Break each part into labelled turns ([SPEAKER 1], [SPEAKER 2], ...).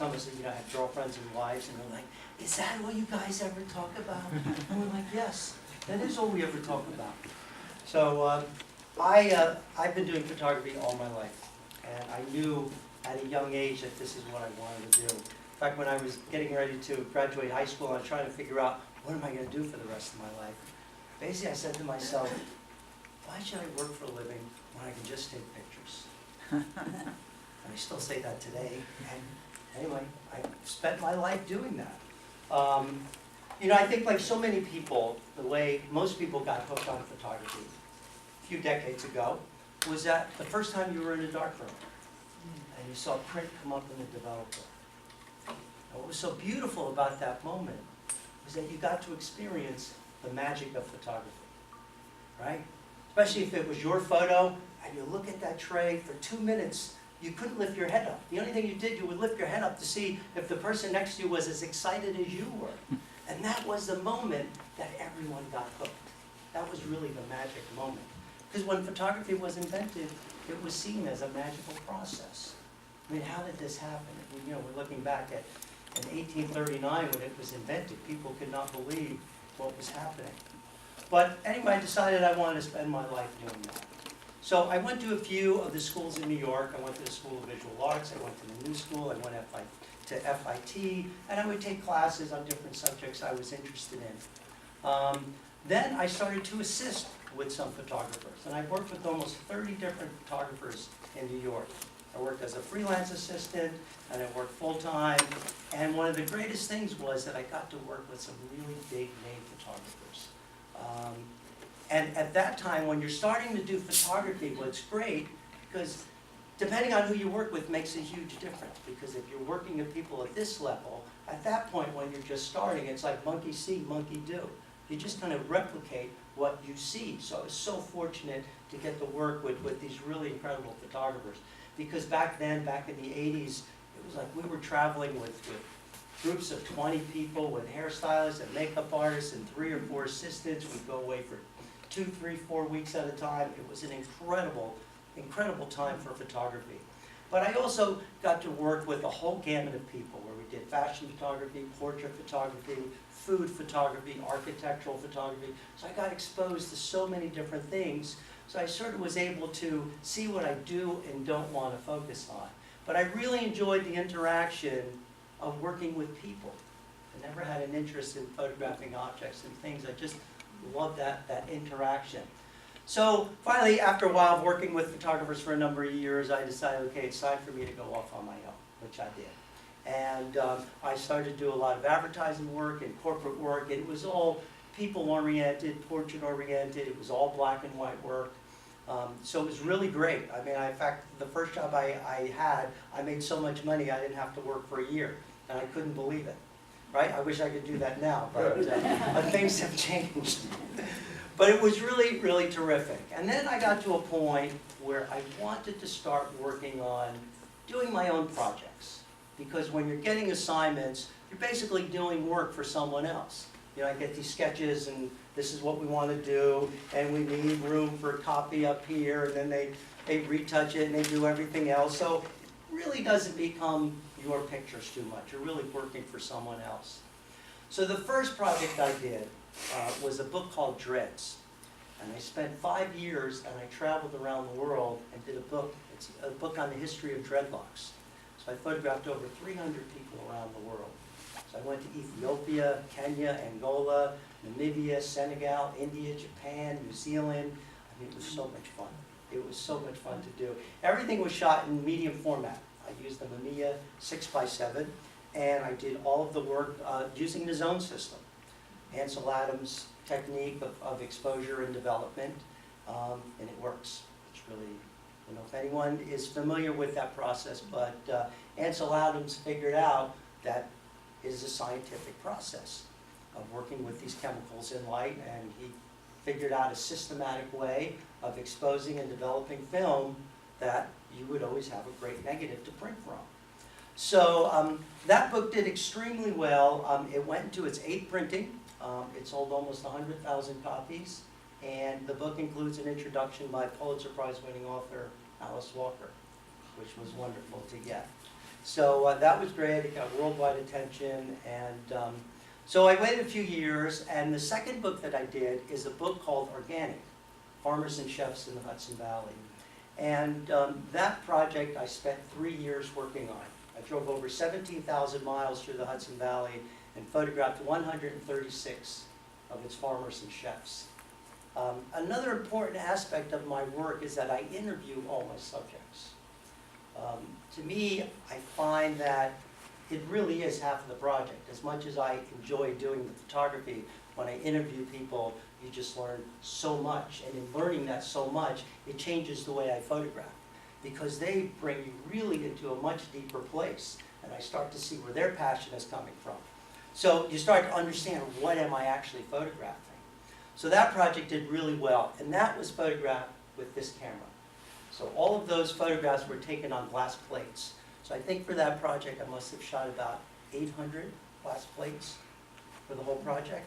[SPEAKER 1] some of us, have girlfriends and wives, and they're like, is that all you guys ever talk about? And we're like, yes, that is all we ever talk about. So I've been doing photography all my life, and I knew at a young age that this is what I wanted to do. In fact, when I was getting ready to graduate high school, I was trying to figure out, what am I going to do for the rest of my life? Basically, I said to myself, why should I work for a living when I can just take pictures? And I still say that today. And anyway, I spent my life doing that. I think like so many people, the way most people got hooked on photography a few decades ago was that the first time you were in a darkroom and you saw print come up in the developer. And what was so beautiful about that moment was that you got to experience the magic of photography, right? Especially if it was your photo and you look at that tray for 2 minutes, you couldn't lift your head up. The only thing you did, you would lift your head up to see if the person next to you was as excited as you were. And that was the moment that everyone got hooked. That was really the magic moment. Because when photography was invented, it was seen as a magical process. I mean, how did this happen? We're looking back at in 1839 when it was invented. People could not believe what was happening. But anyway, I decided I wanted to spend my life doing that. So I went to a few of the schools in New York. I went to the School of Visual Arts. I went to the New School. I went to FIT. And I would take classes on different subjects I was interested in. Then I started to assist with some photographers. And I worked with almost 30 different photographers in New York. I worked as a freelance assistant, and I worked full-time. And one of the greatest things was that I got to work with some really big-name photographers. And at that time, when you're starting to do photography, what's great, because depending on who you work with makes a huge difference. Because if you're working with people at this level, at that point when you're just starting, it's like monkey see, monkey do. You just kind of replicate what you see. So I was so fortunate to get to work with these really incredible photographers. Because back then, back in the 80s, it was like we were traveling with groups of 20 people with hairstylists and makeup artists and 3 or 4 assistants. We'd go away for 2, 3, 4 weeks at a time. It was an incredible, incredible time for photography. But I also got to work with a whole gamut of people where we did fashion photography, portrait photography, food photography, architectural photography. So I got exposed to so many different things. So I sort of was able to see what I do and don't want to focus on. But I really enjoyed the interaction of working with people. I never had an interest in photographing objects and things. I just loved that interaction. So finally, after a while of working with photographers for a number of years, I decided, okay, it's time for me to go off on my own, which I did. And I started to do a lot of advertising work and corporate work. It was all people-oriented, portrait-oriented. It was all black and white work. So it was really great. I mean, in fact, the first job I had, I made so much money I didn't have to work for a year. And I couldn't believe it. Right? I wish I could do that now, but things have changed. But it was really, really terrific. And then I got to a point where I wanted to start working on doing my own projects. Because when you're getting assignments, you're basically doing work for someone else. I get these sketches, and this is what we want to do, and we need room for a copy up here, and then they retouch it, and they do everything else. So it really doesn't become your pictures too much. You're really working for someone else. So the first project I did was a book called Dreads. And I spent 5 years, and I traveled around the world and did a book. It's a book on the history of dreadlocks. So I photographed over 300 people around the world. So I went to Ethiopia, Kenya, Angola, Namibia, Senegal, India, Japan, New Zealand. I mean, it was so much fun. It was so much fun to do. Everything was shot in medium format. I used the Mamiya 6x7, and I did all of the work using the zone system. Ansel Adams' technique of exposure and development, and it works. It's really, if anyone is familiar with that process, but Ansel Adams figured out that it is a scientific process of working with these chemicals in light, and he figured out a systematic way of exposing and developing film that you would always have a great negative to print from. So that book did extremely well. It went into its 8th printing. It sold almost 100,000 copies. And the book includes an introduction by Pulitzer Prize winning author Alice Walker, which was wonderful to get. So that was great. It got worldwide attention. And so I waited a few years, and the second book that I did is a book called Organic, Farmers and Chefs in the Hudson Valley. And that project I spent 3 years working on. I drove over 17,000 miles through the Hudson Valley and photographed 136 of its farmers and chefs. Another important aspect of my work is that I interview all my subjects. To me, I find that it really is half of the project. As much as I enjoy doing the photography, when I interview people, you just learn so much. And in learning that so much, it changes the way I photograph, because they bring you really into a much deeper place. And I start to see where their passion is coming from. So you start to understand, what am I actually photographing? So that project did really well, and that was photographed with this camera. So all of those photographs were taken on glass plates. So I think for that project, I must have shot about 800 glass plates for the whole project.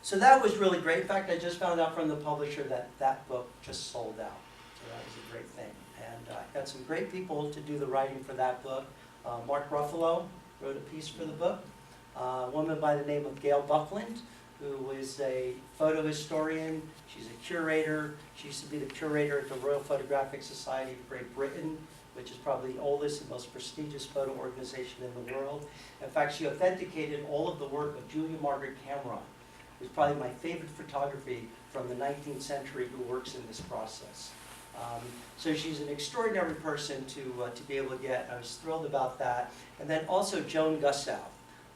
[SPEAKER 1] So that was really great. In fact, I just found out from the publisher that that book just sold out. So that was a great thing. And I got some great people to do the writing for that book. Mark Ruffalo wrote a piece for the book. A woman by the name of Gail Buckland, who is a photo historian. She's a curator. She used to be the curator at the Royal Photographic Society of Great Britain, which is probably the oldest and most prestigious photo organization in the world. In fact, she authenticated all of the work of Julia Margaret Cameron, who's probably my favorite photography from the 19th century, who works in this process. So she's an extraordinary person to be able to get. I was thrilled about that. And then also Joan Gussow.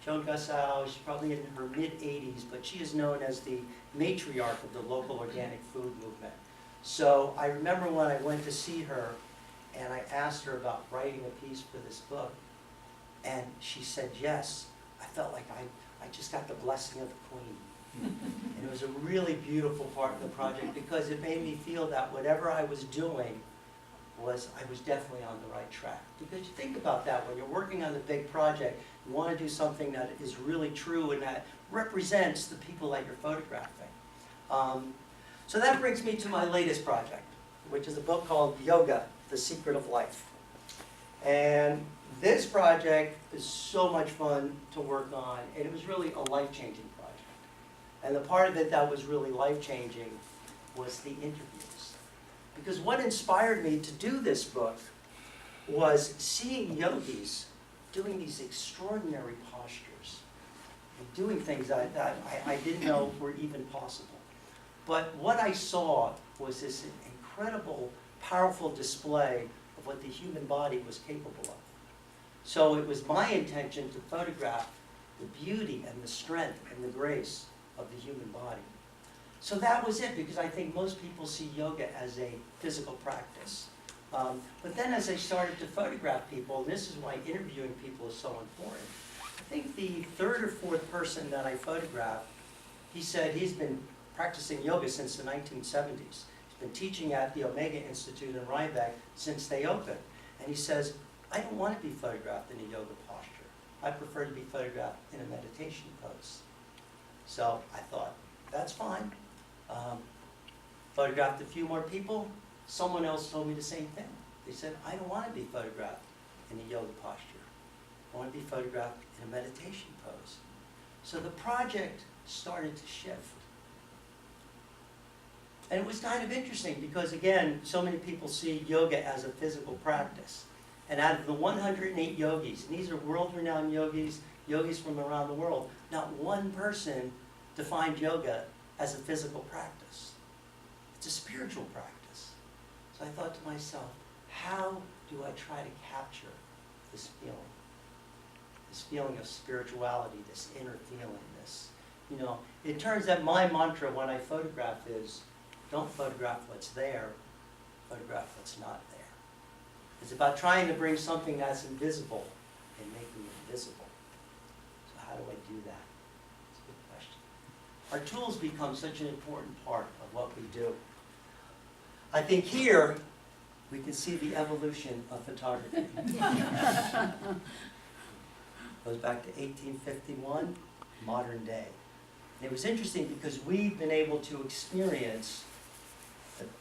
[SPEAKER 1] Joan Gussow, she's probably in her mid-80s, but she is known as the matriarch of the local organic food movement. So I remember when I went to see her, and I asked her about writing a piece for this book, and she said yes. I felt like I just got the blessing of the Queen. And it was a really beautiful part of the project, because it made me feel that whatever I was doing I was definitely on the right track. Because you think about that, when you're working on a big project, you want to do something that is really true and that represents the people that you're photographing. So that brings me to my latest project, which is a book called Yoga, The Secret of Life. And this project is so much fun to work on, and it was really a life-changing project. And the part of it that was really life-changing was the interviews. Because what inspired me to do this book was seeing yogis doing these extraordinary postures, and doing things that I didn't know were even possible. But what I saw was this incredible, powerful display of what the human body was capable of. So it was my intention to photograph the beauty and the strength and the grace of the human body. So that was it, because I think most people see yoga as a physical practice. But then as I started to photograph people, and this is why interviewing people is so important, I think the third or fourth person that I photographed, he said he's been practicing yoga since the 1970s. He's been teaching at the Omega Institute in Rhinebeck since they opened. And he says, I don't want to be photographed in a yoga posture. I prefer to be photographed in a meditation pose. So I thought, that's fine. Photographed a few more people. Someone else told me the same thing. They said, I don't want to be photographed in a yoga posture. I want to be photographed in a meditation pose. So the project started to shift. And it was kind of interesting because, again, so many people see yoga as a physical practice. And out of the 108 yogis, and these are world-renowned yogis, yogis from around the world, not one person defined yoga as a physical practice. It's a spiritual practice. So I thought to myself, how do I try to capture this feeling of spirituality, this inner feeling, this, you know, it turns out my mantra when I photograph is, don't photograph what's there, photograph what's not there. It's about trying to bring something that's invisible and making it visible. So how do I do that? It's a good question. Our tools become such an important part of what we do. I think here we can see the evolution of photography. Goes back to 1851, modern day. And it was interesting because we've been able to experience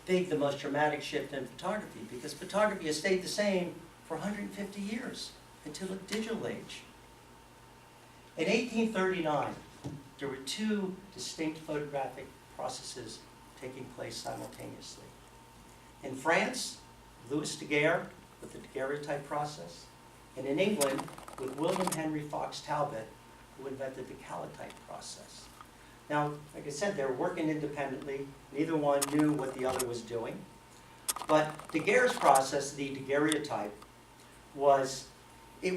[SPEAKER 1] the most dramatic shift in photography, because photography has stayed the same for 150 years until the digital age. In 1839, there were two distinct photographic processes taking place simultaneously. In France, Louis Daguerre with the daguerreotype process, and in England with William Henry Fox Talbot, who invented the calotype process. Now, like I said, they were working independently. Neither one knew what the other was doing. But Daguerre's process, the daguerreotype, was a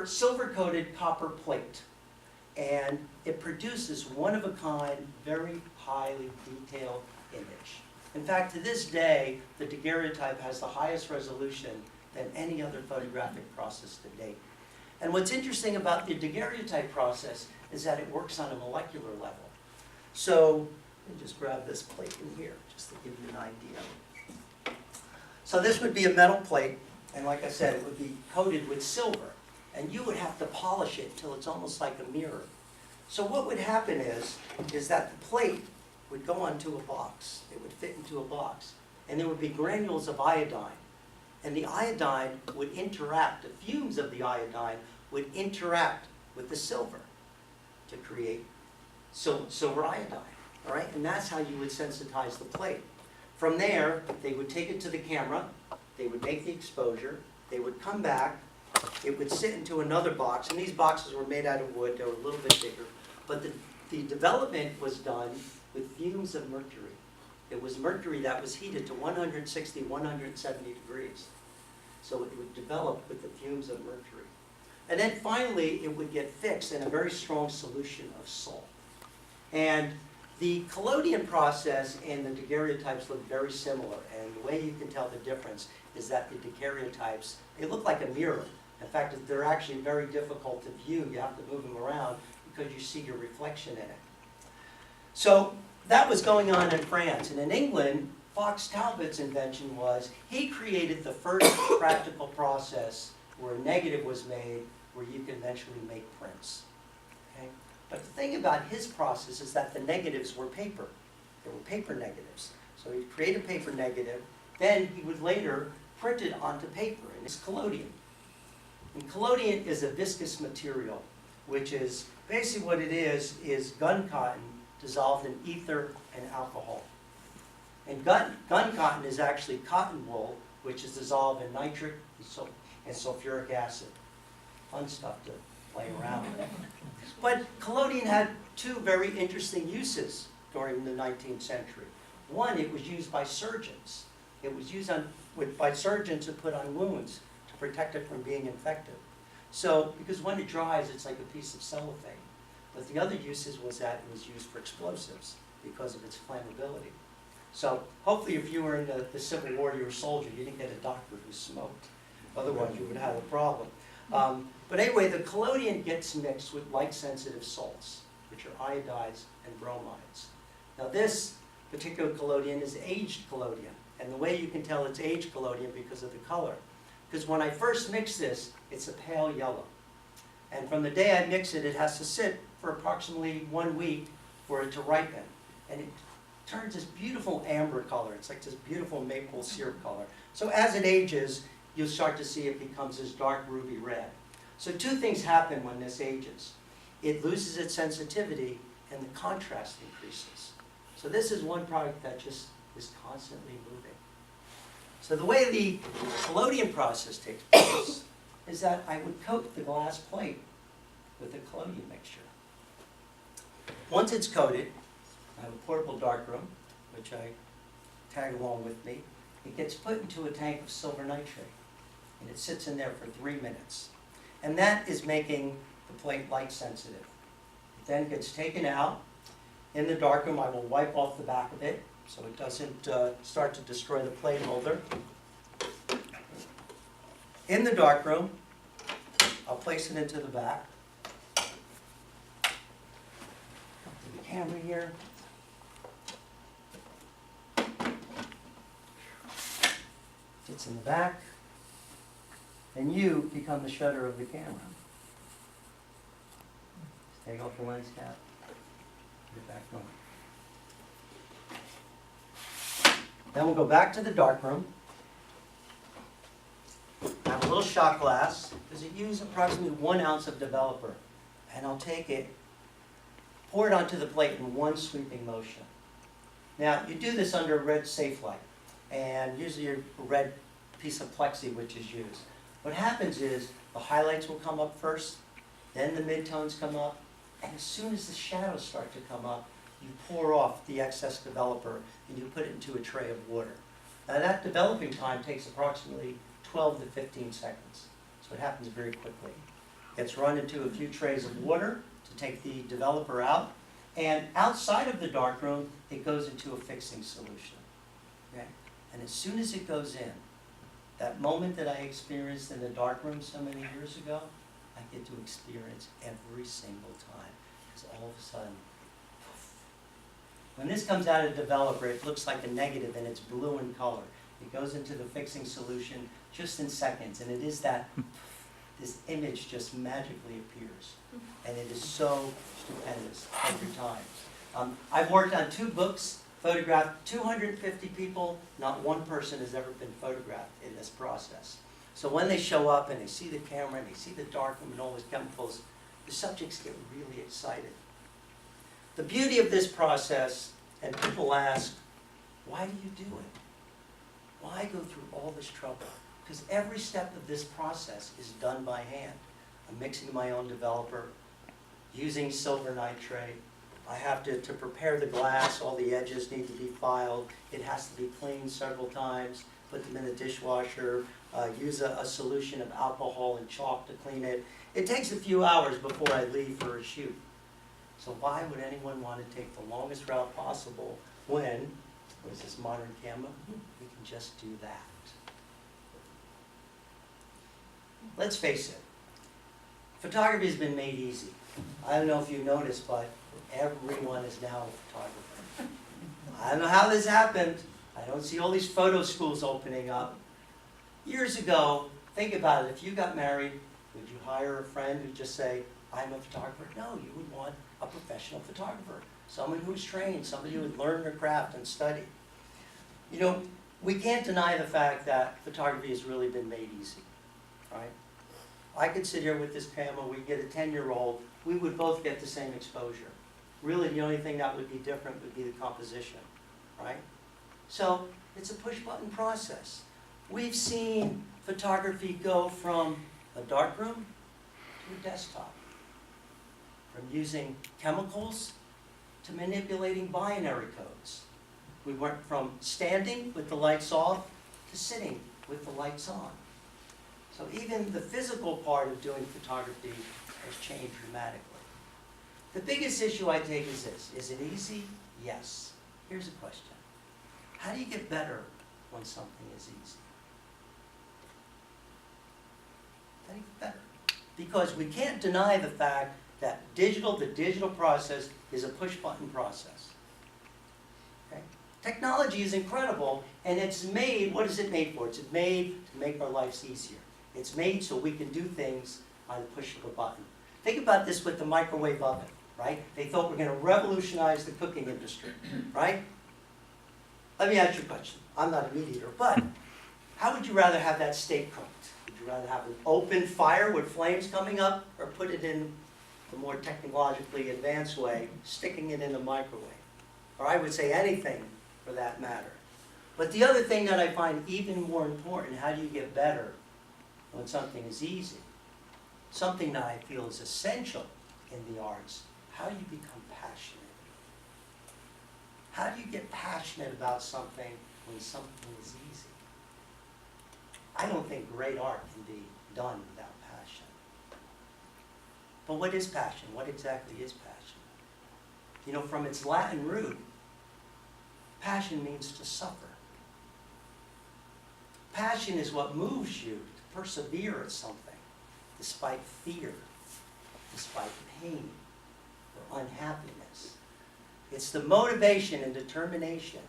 [SPEAKER 1] silver-coated copper plate. And it produces one-of-a-kind, very highly detailed image. In fact, to this day, the daguerreotype has the highest resolution than any other photographic process to date. And what's interesting about the daguerreotype process is that it works on a molecular level. So, let me just grab this plate in here, just to give you an idea. So this would be a metal plate, and like I said, it would be coated with silver. And you would have to polish it until it's almost like a mirror. So what would happen is that the plate would go onto a box. It would fit into a box. And there would be granules of iodine. And the iodine would interact, the fumes of the iodine would interact with the silver to create silver iodine. All right? And that's how you would sensitize the plate. From there, they would take it to the camera. They would make the exposure. They would come back. It would sit into another box, and these boxes were made out of wood. They were a little bit bigger. But the development was done with fumes of mercury. It was mercury that was heated to 160, 170 degrees. So it would develop with the fumes of mercury. And then finally, it would get fixed in a very strong solution of salt. And the collodion process and the daguerreotypes look very similar. And the way you can tell the difference is that the daguerreotypes, they look like a mirror. In fact, they're actually very difficult to view. You have to move them around because you see your reflection in it. So that was going on in France. And in England, Fox Talbot's invention was he created the first practical process where a negative was made where you could eventually make prints. Okay? But the thing about his process is that the negatives were paper. They were paper negatives. So he'd create a paper negative, then he would later print it onto paper, and it's collodion. And collodion is a viscous material, which is basically what it is gun cotton dissolved in ether and alcohol. And gun cotton is actually cotton wool, which is dissolved in nitric and sulfuric acid. Fun stuff to play around with. But collodion had two very interesting uses during the 19th century. One, it was used by surgeons. It was used by surgeons to put on wounds to protect it from being infected. So, because when it dries, it's like a piece of cellophane. But the other uses was that it was used for explosives because of its flammability. So, hopefully if you were in the Civil War, you were a soldier, you didn't get a doctor who smoked. Otherwise, you would have a problem. But anyway, the collodion gets mixed with light-sensitive salts, which are iodides and bromides. Now this particular collodion is aged collodion. And the way you can tell it's aged collodion because of the color. Because when I first mix this, it's a pale yellow. And from the day I mix it, it has to sit for approximately 1 week for it to ripen. And it turns this beautiful amber color. It's like this beautiful maple syrup color. So as it ages, you'll start to see it becomes this dark ruby red. So two things happen when this ages. It loses its sensitivity and the contrast increases. So this is one product that just is constantly moving. So the way the collodion process takes place is that I would coat the glass plate with the collodion mixture. Once it's coated, I have a portable darkroom, which I tag along with me. It gets put into a tank of silver nitrate, and it sits in there for 3 minutes. And that is making the plate light sensitive. It then gets taken out. In the darkroom, I will wipe off the back of it so it doesn't start to destroy the plate holder. In the darkroom, I'll place it into the back. Up to the camera here. It's in the back. And you become the shutter of the camera. Just take off your lens cap. Put it back on. Then we'll go back to the darkroom. a little shot glass. Does it use approximately 1 ounce of developer? And I'll take it, pour it onto the plate in one sweeping motion. Now, you do this under red safe light, and usually a red piece of plexi which is used. What happens is the highlights will come up first, then the midtones come up, and as soon as the shadows start to come up, you pour off the excess developer and you put it into a tray of water. Now that developing time takes approximately 12 to 15 seconds, so it happens very quickly. It's run into a few trays of water to take the developer out, and outside of the darkroom, it goes into a fixing solution. Okay? And as soon as it goes in, that moment that I experienced in the darkroom so many years ago, I get to experience every single time, because all of a sudden, poof. When this comes out of the developer, it looks like a negative and it's blue in color. It goes into the fixing solution just in seconds, and it is that this image just magically appears. And it is so stupendous every time. I've worked on 2 books, photographed 250 people. Not one person has ever been photographed in this process. So when they show up and they see the camera and they see the darkroom and all those chemicals, the subjects get really excited. The beauty of this process, and people ask, why do you do it? Why go through all this trouble? Because every step of this process is done by hand. I'm mixing my own developer, using silver nitrate. I have to prepare the glass, all the edges need to be filed. It has to be cleaned several times, put them in the dishwasher, use a solution of alcohol and chalk to clean it. It takes a few hours before I leave for a shoot. So why would anyone want to take the longest route possible when, what is this, modern camera? We can just do that. Let's face it, photography has been made easy. I don't know if you noticed, but everyone is now a photographer. I don't know how this happened. I don't see all these photo schools opening up. Years ago, think about it, if you got married, would you hire a friend who'd just say, I'm a photographer? No, you would want a professional photographer. Someone who's trained, somebody who would learn their craft and study. You know, we can't deny the fact that photography has really been made easy, right? I could sit here with this camera, we'd get a 10-year-old, we would both get the same exposure. Really, the only thing that would be different would be the composition, right? So, it's a push-button process. We've seen photography go from a darkroom to a desktop, from using chemicals to manipulating binary codes. We went from standing with the lights off to sitting with the lights on. So even the physical part of doing photography has changed dramatically. The biggest issue I take is this. Is it easy? Yes. Here's a question. How do you get better when something is easy? How do you get better? Because we can't deny the fact that the digital process is a push-button process. Okay? Technology is incredible, and it's made, what is it made for? It's made to make our lives easier. It's made so we can do things on the push of a button. Think about this with the microwave oven, right? They thought we're going to revolutionize the cooking industry, right? Let me ask you a question. I'm not a meat eater, but how would you rather have that steak cooked? Would you rather have an open fire with flames coming up, or put it in the more technologically advanced way, sticking it in the microwave? Or I would say anything for that matter. But the other thing that I find even more important, how do you get better when something is easy? Something that I feel is essential in the arts, how do you become passionate? How do you get passionate about something when something is easy? I don't think great art can be done without passion. But what is passion? What exactly is passion? You know, from its Latin root, passion means to suffer. Passion is what moves you to persevere at something, despite fear, despite pain, or unhappiness. It's the motivation and determination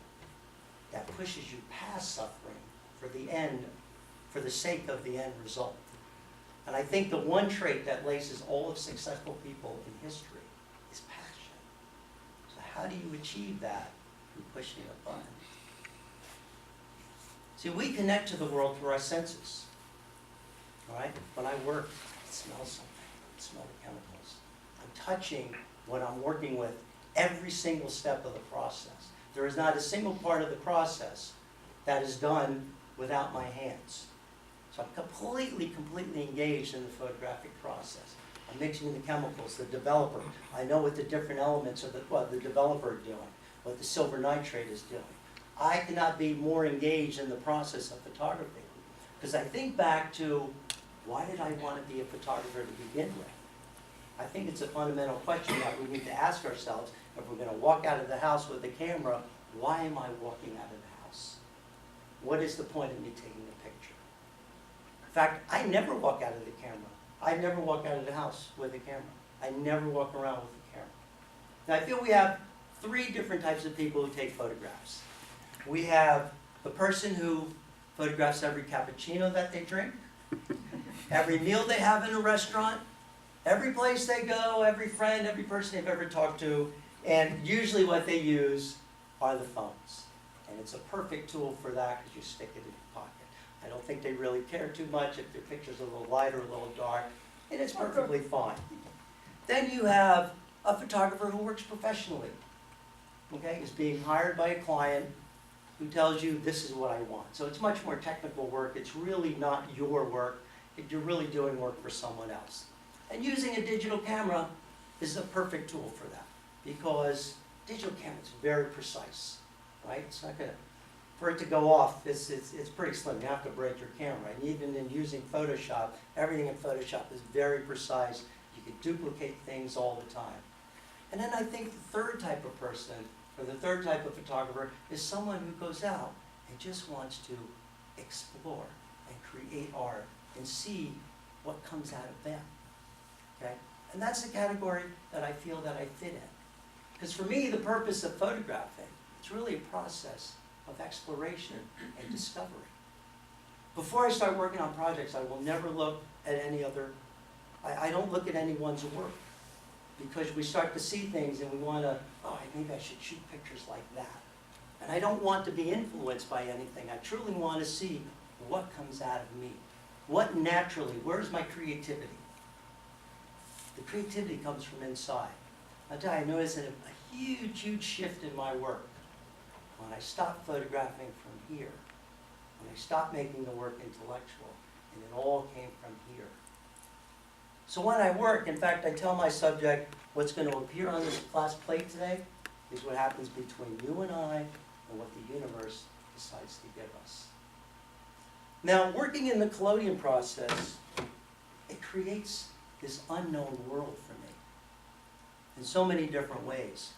[SPEAKER 1] that pushes you past suffering for the end, for the sake of the end result. And I think the one trait that laces all of successful people in history is passion. So how do you achieve that? Through pushing a button. See, we connect to the world through our senses. all right? When I work, I smell something, I smell the chemicals. I'm touching what I'm working with every single step of the process. There is not a single part of the process that is done without my hands. So I'm completely engaged in the photographic process. I'm mixing the chemicals, the developer. I know what the different elements of what the developer are doing, what the silver nitrate is doing. I cannot be more engaged in the process of photography. Because I think back to, why did I want to be a photographer to begin with? I think it's a fundamental question that we need to ask ourselves. If we're going to walk out of the house with a camera, why am I walking out of the house? What is the point of me taking a picture? In fact, I never walk out of the camera. I never walk out of the house with a camera. I never walk around with a camera. Now, I feel we have three different types of people who take photographs. We have the person who photographs every cappuccino that they drink, every meal they have in a restaurant, every place they go, every friend, every person they've ever talked to, and usually what they use are the phones. And it's a perfect tool for that because you stick it in your pocket. I don't think they really care too much if their picture's a little light or a little dark, and it's perfectly fine. Then you have a photographer who works professionally, okay? Is being hired by a client who tells you, this is what I want. So it's much more technical work. It's really not your work. You're really doing work for someone else. And using a digital camera is a perfect tool for that, because digital camera is very precise, right? It's not gonna, for it to go off, it's pretty slim. You have to break your camera. And even in using Photoshop, everything in Photoshop is very precise. You can duplicate things all the time. And then I think the third type of person, or the third type of photographer, is someone who goes out and just wants to explore and create art and see what comes out of them. Okay? And that's the category that I feel that I fit in. Because for me, the purpose of photographing, it's really a process of exploration and discovery. Before I start working on projects, I will never look at any other, I don't look at anyone's work. Because we start to see things and we want to, oh, maybe I should shoot pictures like that. And I don't want to be influenced by anything. I truly want to see what comes out of me. What naturally, where's my creativity? The creativity comes from inside. I'll tell you, I noticed a huge shift in my work when I stopped photographing from here, when I stopped making the work intellectual, and it all came from here. So when I work, in fact, I tell my subject, what's going to appear on this glass plate today is what happens between you and I and what the universe decides to give us. Now, working in the collodion process, it creates this unknown world for me in so many different ways.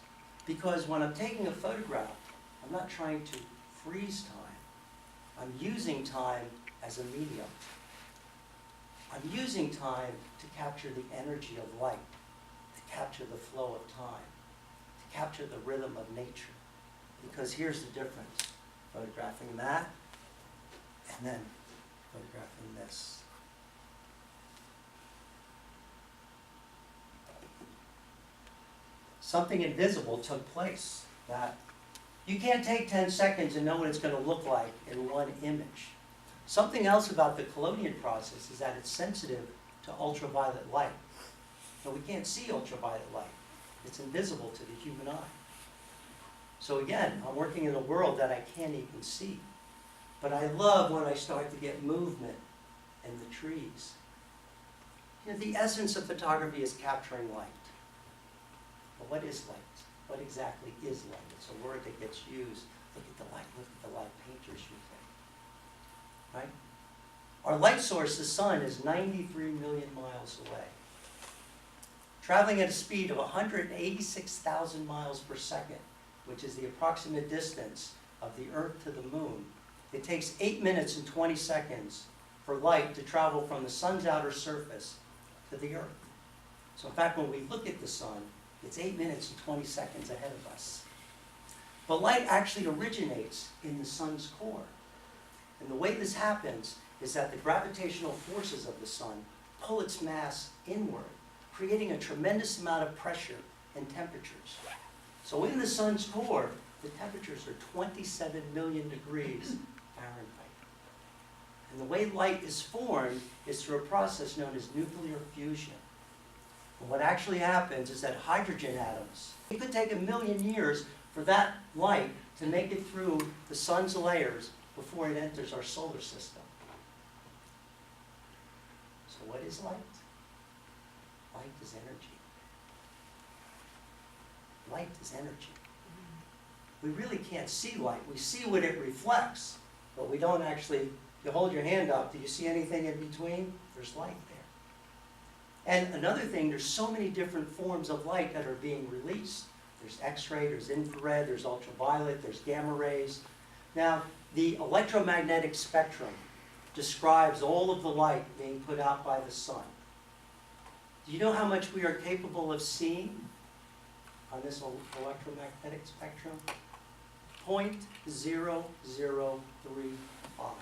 [SPEAKER 1] Because when I'm taking a photograph, I'm not trying to freeze time. I'm using time as a medium. I'm using time to capture the energy of light, to capture the flow of time, to capture the rhythm of nature. Because here's the difference. Photographing that, and then photographing this. Something invisible took place that you can't take 10 seconds and know what it's going to look like in one image. Something else about the collodion process is that it's sensitive to ultraviolet light. Now, we can't see ultraviolet light. It's invisible to the human eye. So again, I'm working in a world that I can't even see. But I love when I start to get movement in the trees. You know, the essence of photography is capturing light. But what is light? What exactly is light? It's a word that gets used. Look at the light. Look at the light painters use it. Right? Our light source, the sun, is 93 million miles away. Traveling at a speed of 186,000 miles per second, which is the approximate distance of the Earth to the moon, it takes 8 minutes and 20 seconds for light to travel from the sun's outer surface to the Earth. So in fact, when we look at the sun, it's 8 minutes and 20 seconds ahead of us. But light actually originates in the sun's core. And the way this happens is that the gravitational forces of the sun pull its mass inward, creating a tremendous amount of pressure and temperatures. So in the sun's core, the temperatures are 27 million degrees Fahrenheit. And the way light is formed is through a process known as nuclear fusion. And what actually happens is that hydrogen atoms, it could take 1,000,000 years for that light to make it through the sun's layers before it enters our solar system. So what is light? Light is energy. Light is energy. We really can't see light. We see what it reflects, but we don't actually, you hold your hand up, do you see anything in between? There's light there. And another thing, there's so many different forms of light that are being released. There's X-ray, there's infrared, there's ultraviolet, there's gamma rays. Now, the electromagnetic spectrum describes all of the light being put out by the sun. Do you know how much we are capable of seeing on this electromagnetic spectrum? 0.0035.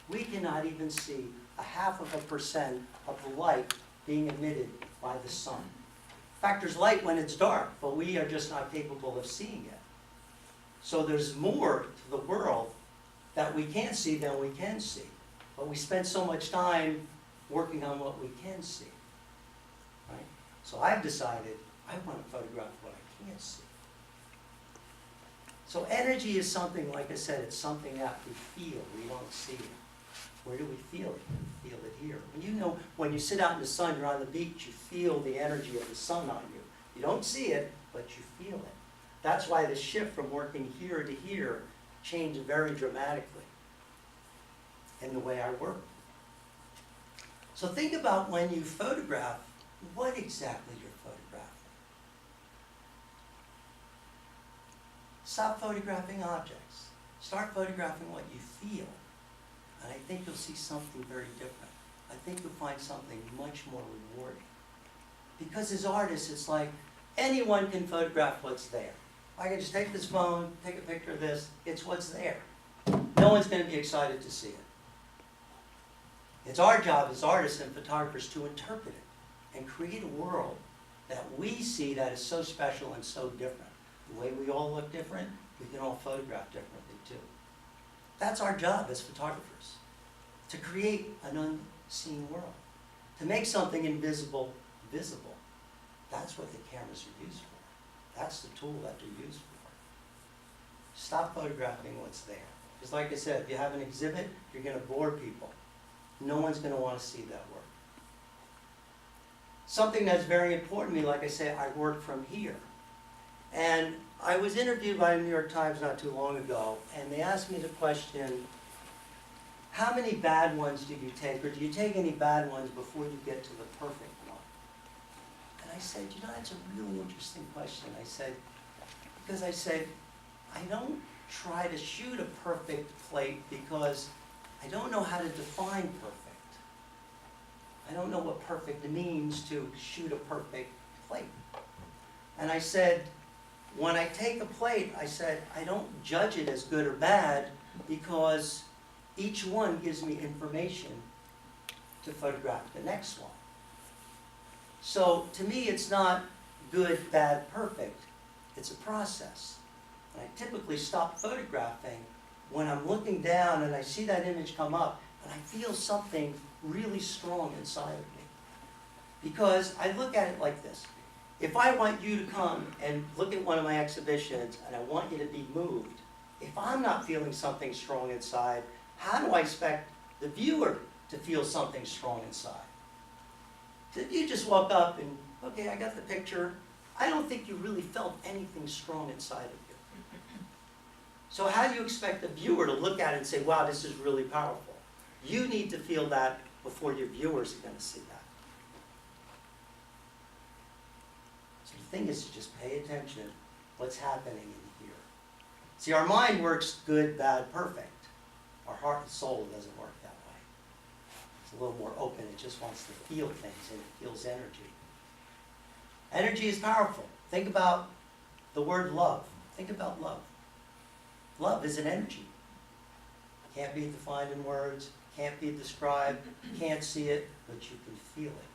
[SPEAKER 1] We cannot even see 0.5% of the light being emitted by the sun. In fact, there's light when it's dark, but we are just not capable of seeing it. So there's more to the world that we can't see than we can see. But we spend so much time working on what we can see. Right? So I've decided I want to photograph what I can't see. So energy is something, like I said, it's something that we feel. We don't see it. Where do we feel it? We feel it here. And you know, when you sit out in the sun, you're on the beach, you feel the energy of the sun on you. You don't see it, but you feel it. That's why the shift from working here to here changed very dramatically in the way I work. So think about when you photograph, what exactly you're photographing. Stop photographing objects. Start photographing what you feel. And I think you'll see something very different. I think you'll find something much more rewarding. Because as artists, it's like anyone can photograph what's there. I can just take this phone, take a picture of this, it's what's there. No one's going to be excited to see it. It's our job as artists and photographers to interpret it and create a world that we see that is so special and so different. The way we all look different, we can all photograph differently too. That's our job as photographers, to create an unseen world, to make something invisible visible. That's what the cameras are used for. That's the tool that they're used for. Stop photographing what's there. Because like I said, if you have an exhibit, you're going to bore people. No one's going to want to see that work. Something that's very important to me, like I say, I work from here. And I was interviewed by the New York Times not too long ago, and they asked me the question, how many bad ones do you take, or do you take any bad ones before you get to the perfect one? And I said, you know, that's a really interesting question. I said, because I said, I don't try to shoot a perfect plate because I don't know how to define perfect. I don't know what perfect means to shoot a perfect plate. And I said, when I take a plate, I said, I don't judge it as good or bad because each one gives me information to photograph the next one. So to me, it's not good, bad, perfect. It's a process. And I typically stop photographing when I'm looking down and I see that image come up and I feel something really strong inside of me. Because I look at it like this. If I want you to come and look at one of my exhibitions and I want you to be moved, if I'm not feeling something strong inside, how do I expect the viewer to feel something strong inside? So if you just walk up and, okay, I got the picture, I don't think you really felt anything strong inside of you. So how do you expect the viewer to look at it and say, wow, this is really powerful? You need to feel that before your viewers are going to see that. So the thing is to just pay attention to what's happening in here. See, our mind works good, bad, perfect. Our heart and soul doesn't work that way. It's a little more open. It just wants to feel things, and it feels energy. Energy is powerful. Think about the word love. Think about love. Love is an energy. Can't be defined in words, can't be described, can't see it, but you can feel it.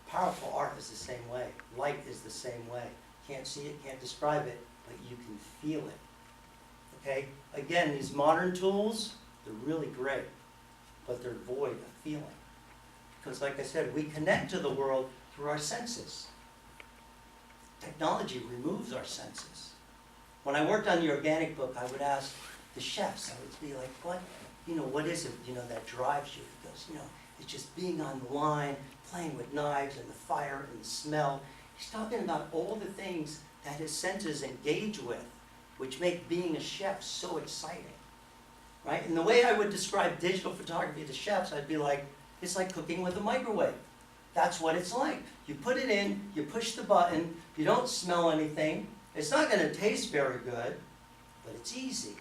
[SPEAKER 1] Powerful art is the same way. Light is the same way. Can't see it, can't describe it, but you can feel it. Okay? Again, these modern tools, they're really great. but they're void of feeling. Because like I said, we connect to the world through our senses. Technology removes our senses. When I worked on the organic book, I would ask the chefs, I would be like, what is it, that drives you? He goes, it's just being on the line, playing with knives and the fire and the smell. He's talking about all the things that his senses engage with, which make being a chef so exciting, right? And the way I would describe digital photography to chefs, I'd be like, it's like cooking with a microwave. That's what it's like. You put it in, you push the button, you don't smell anything. It's not going to taste very good, but it's easy.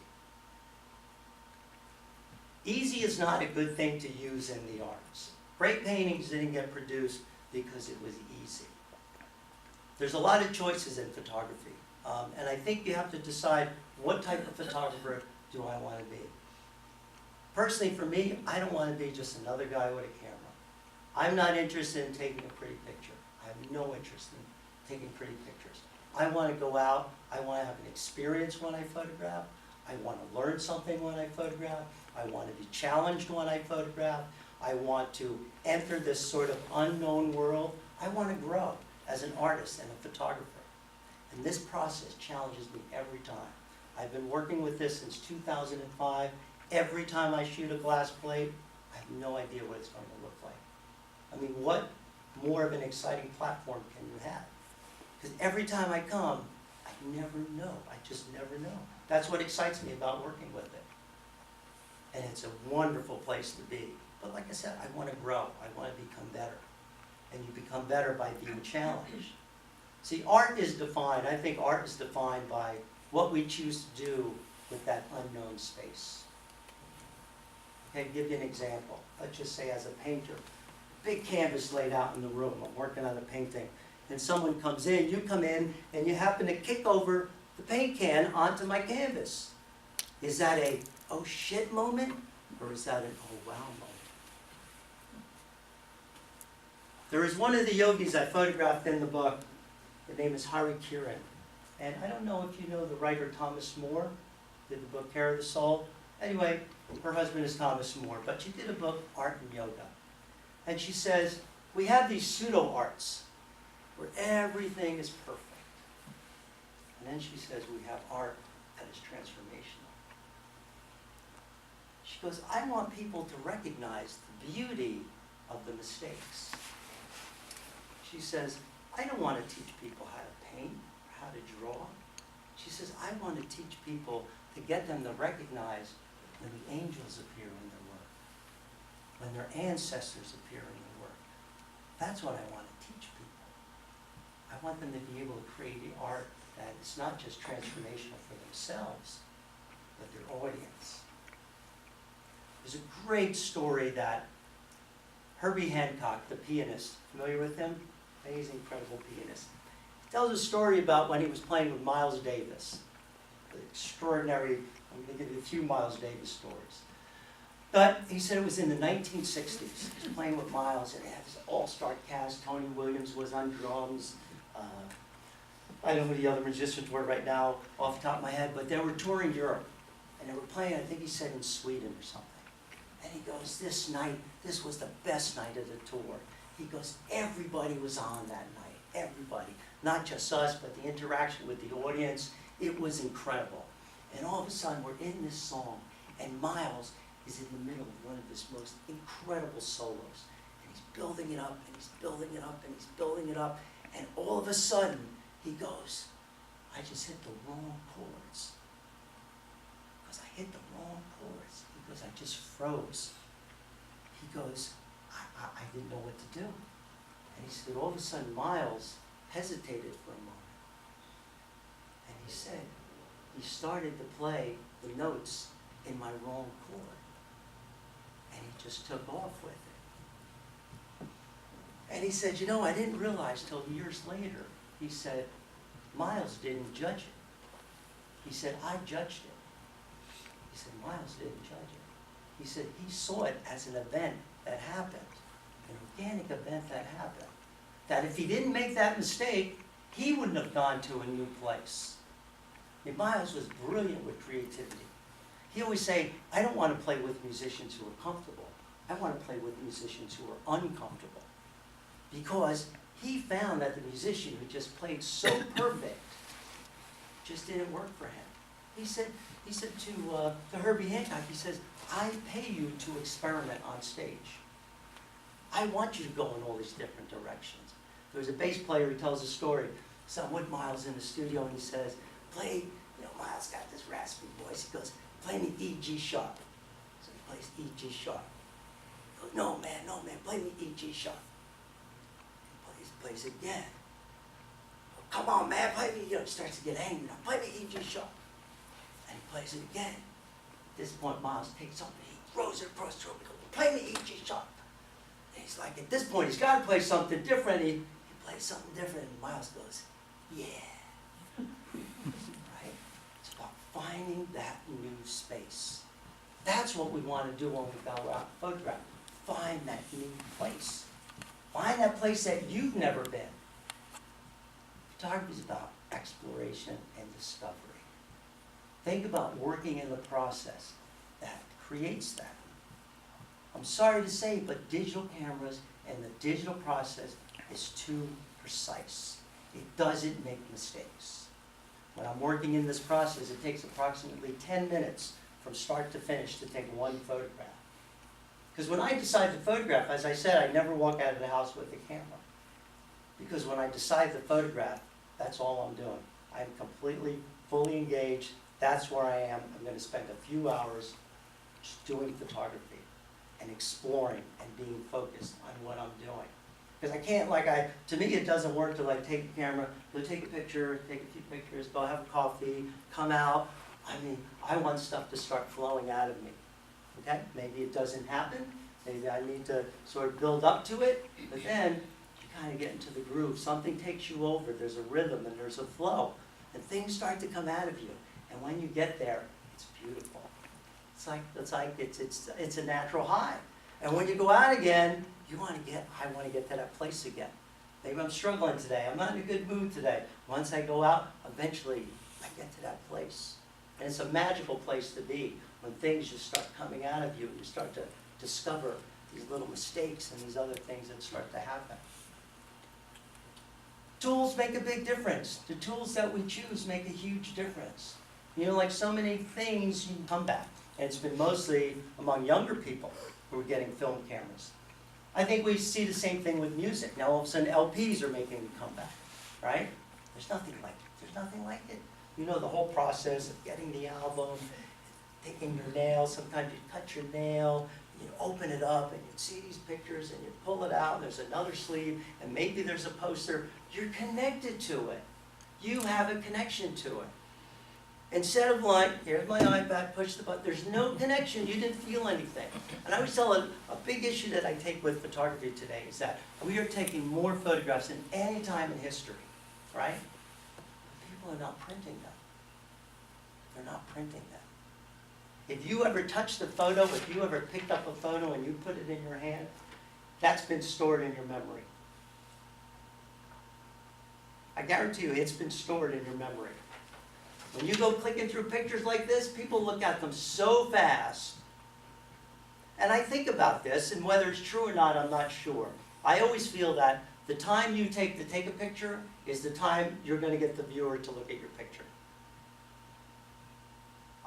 [SPEAKER 1] Easy is not a good thing to use in the arts. Great paintings didn't get produced because it was easy. There's a lot of choices in photography, and I think you have to decide what type of photographer do I want to be. Personally, for me, I don't want to be just another guy with a camera. I'm not interested in taking a pretty picture. I have no interest in taking pretty pictures. I want to go out, I want to have an experience when I photograph, I want to learn something when I photograph, I want to be challenged when I photograph, I want to enter this sort of unknown world. I want to grow as an artist and a photographer. And this process challenges me every time. I've been working with this since 2005. Every time I shoot a glass plate, I have no idea what it's going to look like. I mean, what more of an exciting platform can you have? Because every time I come, I never know. I just never know. That's what excites me about working with it. And it's a wonderful place to be. But like I said, I want to grow. I want to become better. And you become better by being challenged. See, art is defined, I think art is defined by what we choose to do with that unknown space. Okay, give you an example. Let's just say as a painter, big canvas laid out in the room, I'm working on a painting, and someone comes in, you come in, and you happen to kick over the paint can onto my canvas. Is that a oh shit moment, or is that an oh wow moment? There is one of the yogis I photographed in the book. Her name is Hari Kiran. And I don't know if you know the writer Thomas More, did the book Care of the Soul. Anyway, her husband is Thomas More, but she did a book, Art and Yoga. And she says, we have these pseudo-arts where everything is perfect. And then she says, we have art that is transformational. She goes, I want people to recognize the beauty of the mistakes. She says, I don't want to teach people how to paint or how to draw. She says, I want to teach people to get them to recognize when the angels appear in their work, when their ancestors appear in their work. That's what I want to teach people. I want them to be able to create the art that is not just transformational for themselves, but their audience. There's a great story that Herbie Hancock, the pianist, familiar with him? Amazing, incredible pianist. He tells a story about when he was playing with Miles Davis. Extraordinary, I'm going to give you a few Miles Davis stories. But he said it was in the 1960s. He was playing with Miles, and he had this all-star cast. Tony Williams was on drums. I don't know who the other musicians were right now off the top of my head, but they were touring Europe. And they were playing, I think he said in Sweden or something. And he goes, this night, this was the best night of the tour. He goes, everybody was on that night, everybody. Not just us, but the interaction with the audience. It was incredible. And all of a sudden, we're in this song, and Miles is in the middle of one of his most incredible solos. And he's building it up, and he's building it up, and he's building it up. And all of a sudden, he goes, I just hit the wrong chords. Because I hit the wrong chords. He goes, I just froze. He goes, I didn't know what to do. And he said, all of a sudden, Miles hesitated for a moment. And he said, he started to play the notes in my wrong chord. And he just took off with it. And he said, you know, I didn't realize till years later. He said, Miles didn't judge it. He said, I judged it. He said, Miles didn't judge it. He said, he saw it as an event that happened, an organic event that happened. That if he didn't make that mistake, he wouldn't have gone to a new place. And Miles was brilliant with creativity. He always say, I don't want to play with musicians who are comfortable. I want to play with musicians who are uncomfortable. Because he found that the musician who just played so perfect just didn't work for him. He said to Herbie Hancock, he says, I pay you to experiment on stage. I want you to go in all these different directions. There was a bass player who tells a story. So with Miles in the studio and he says, play, Miles got this raspy voice. He goes, play me E, G sharp. So he plays E, G sharp. He goes, no man, play me E, G sharp. He plays again. Oh, come on man, play me, he starts to get angry. Now play me E, G sharp. And he plays it again. At this point, Miles takes something, he throws it across the room. He goes, play me E, G sharp. And he's like, at this point, he's got to play something different. He plays something different, and Miles goes, yeah. Right? It's about finding that new space. That's what we want to do when we go out and photograph. Find that new place. Find that place that you've never been. Photography is about exploration and discovery. Think about working in the process that creates that. I'm sorry to say, but digital cameras and the digital process is too precise. It doesn't make mistakes. When I'm working in this process, it takes approximately 10 minutes from start to finish to take one photograph. Because when I decide to photograph, as I said, I never walk out of the house with a camera. Because when I decide to photograph, that's all I'm doing. I'm completely, fully engaged. That's where I am. I'm going to spend a few hours just doing photography and exploring and being focused on what I'm doing. Because I can't, to me it doesn't work to take a camera, go take a picture, take a few pictures, go have a coffee, come out. I want stuff to start flowing out of me. Okay? Maybe it doesn't happen. Maybe I need to sort of build up to it. But then you kind of get into the groove. Something takes you over. There's a rhythm and there's a flow. And things start to come out of you. And when you get there, it's beautiful. It's a natural high. And when you go out again, I want to get to that place again. Maybe I'm struggling today. I'm not in a good mood today. Once I go out, eventually I get to that place. And it's a magical place to be when things just start coming out of you and you start to discover these little mistakes and these other things that start to happen. Tools make a big difference. The tools that we choose make a huge difference. Like so many things, you can come back. And it's been mostly among younger people who are getting film cameras. I think we see the same thing with music. Now all of a sudden LPs are making a comeback, right? There's nothing like it. There's nothing like it. The whole process of getting the album, taking your nail. Sometimes you cut your nail, you open it up and you see these pictures and you pull it out and there's another sleeve and maybe there's a poster. You're connected to it. You have a connection to it. Instead of here's my iPad, push the button, there's no connection, you didn't feel anything. And I always tell a big issue that I take with photography today is that we are taking more photographs than any time in history, right? People are not printing them. They're not printing them. If you ever touched a photo, if you ever picked up a photo and you put it in your hand, that's been stored in your memory. I guarantee you it's been stored in your memory. When you go clicking through pictures like this, people look at them so fast. And I think about this, and whether it's true or not, I'm not sure. I always feel that the time you take to take a picture is the time you're going to get the viewer to look at your picture.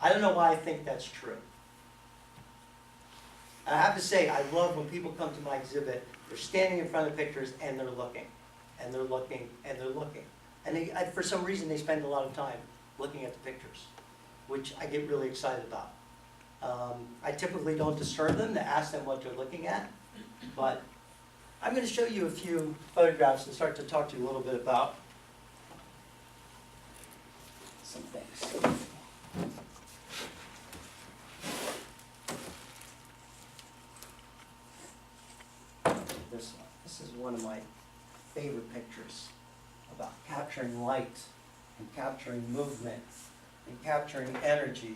[SPEAKER 1] I don't know why I think that's true. I have to say, I love when people come to my exhibit, they're standing in front of pictures and they're looking, and they're looking, and they're looking. And for some reason, they spend a lot of time looking at the pictures, which I get really excited about. I typically don't disturb them to ask them what they're looking at, but I'm going to show you a few photographs and start to talk to you a little bit about some things. This is one of my favorite pictures about capturing light and capturing movement and capturing energy.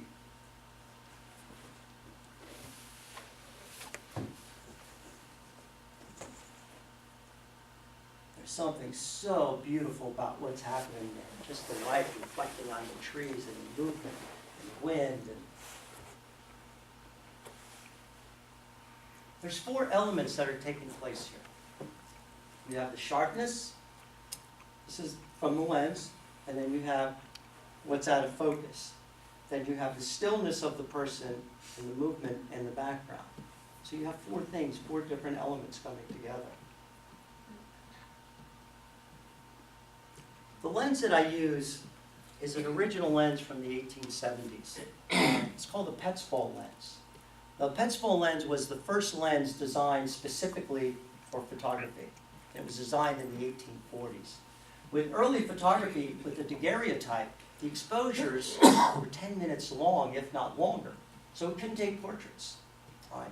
[SPEAKER 1] There's something so beautiful about what's happening there. Just the light reflecting on the trees and the movement and the wind. There's four elements that are taking place here. You have the sharpness, this is from the lens, and then you have what's out of focus. Then you have the stillness of the person and the movement in the background. So you have four things, four different elements coming together. The lens that I use is an original lens from the 1870s. It's called a Petzval lens. The Petzval lens was the first lens designed specifically for photography. It was designed in the 1840s. With early photography, with the daguerreotype, the exposures were 10 minutes long, if not longer. So it couldn't take portraits. All right.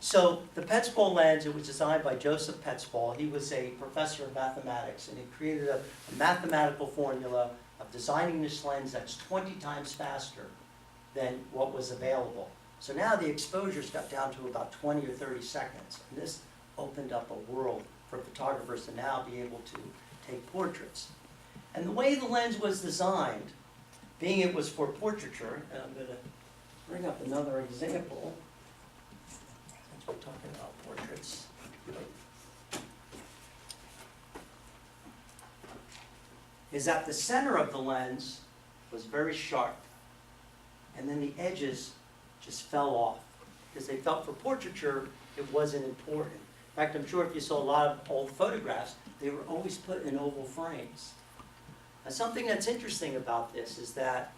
[SPEAKER 1] So the Petzval lens, it was designed by Joseph Petzval. He was a professor of mathematics, and he created a mathematical formula of designing this lens that's 20 times faster than what was available. So now the exposures got down to about 20 or 30 seconds. And this opened up a world for photographers to now be able to take portraits. And the way the lens was designed, being it was for portraiture, and I'm going to bring up another example, since we're talking about portraits. Is that the center of the lens was very sharp, and then the edges just fell off, because they felt for portraiture it wasn't important. In fact, I'm sure if you saw a lot of old photographs, they were always put in oval frames. Now, something that's interesting about this is that,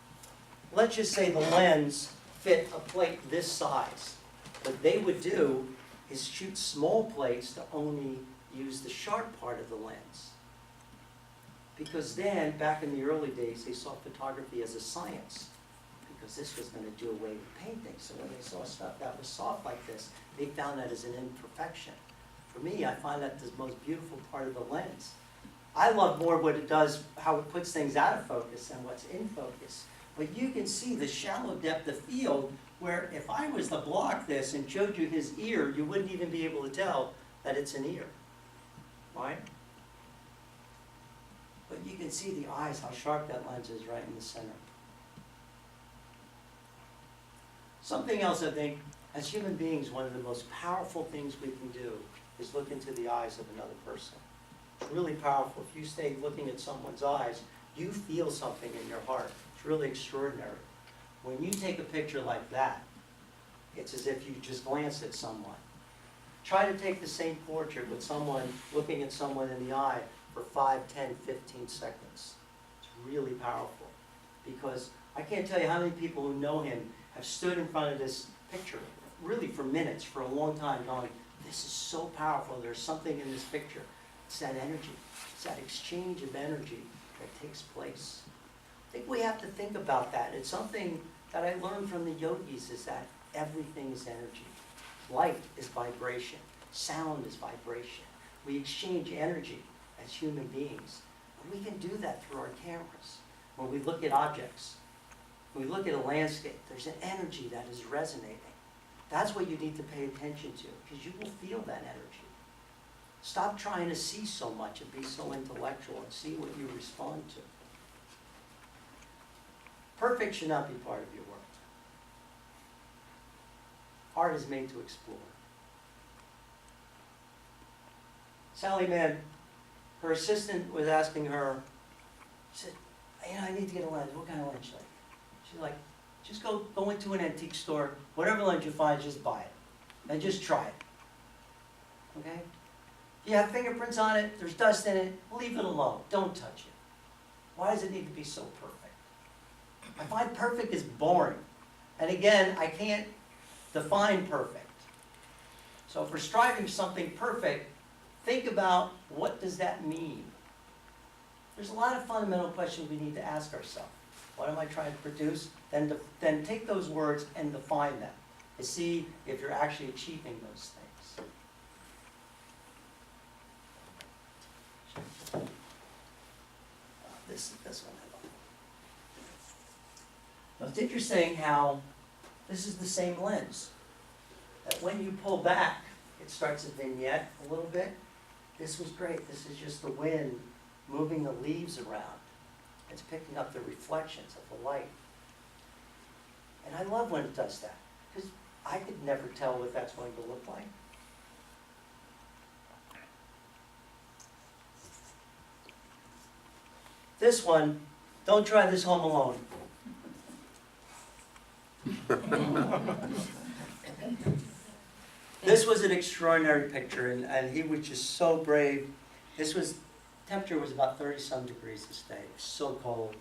[SPEAKER 1] let's just say the lens fit a plate this size. What they would do is shoot small plates to only use the sharp part of the lens. Because then, back in the early days, they saw photography as a science, because this was going to do away with painting. So when they saw stuff that was soft like this, they found that as an imperfection. For me, I find that the most beautiful part of the lens. I love more what it does, how it puts things out of focus than what's in focus. But you can see the shallow depth of field where if I was to block this and showed you his ear, you wouldn't even be able to tell that it's an ear, right? But you can see the eyes, how sharp that lens is right in the center. Something else I think, as human beings, one of the most powerful things we can do is look into the eyes of another person. It's really powerful. If you stay looking at someone's eyes, you feel something in your heart. It's really extraordinary. When you take a picture like that, it's as if you just glanced at someone. Try to take the same portrait with someone looking at someone in the eye for 5, 10, 15 seconds. It's really powerful, because I can't tell you how many people who know him have stood in front of this picture, really for minutes, for a long time, going, this is so powerful, there's something in this picture. It's that energy, it's that exchange of energy that takes place. I think we have to think about that. It's something that I learned from the yogis, is that everything is energy. Light is vibration, sound is vibration. We exchange energy as human beings. And we can do that through our cameras. When we look at objects, when we look at a landscape, there's an energy that is resonating. That's what you need to pay attention to, because you will feel that energy. Stop trying to see so much and be so intellectual, and see what you respond to. Perfect should not be part of your work. Art is made to explore. Sally Mann, her assistant was asking her, she said, I need to get a lens. What kind of lens should I get? She's like, just go into an antique store, whatever lens you find, just buy it. And just try it. Okay? If you have fingerprints on it, there's dust in it, leave it alone. Don't touch it. Why does it need to be so perfect? I find perfect is boring. And again, I can't define perfect. So if we're striving for something perfect, think about, what does that mean? There's a lot of fundamental questions we need to ask ourselves. What am I trying to produce? Then take those words and define them, to see if you're actually achieving those things. This one I love. Now it's interesting how this is the same lens. That when you pull back, it starts a vignette a little bit. This was great. This is just the wind moving the leaves around. It's picking up the reflections of the light. And I love when it does that, because I could never tell what that's going to look like. This one, don't try this home alone. This was an extraordinary picture, and he was just so brave. Temperature was about 30-some degrees this day. It was so cold.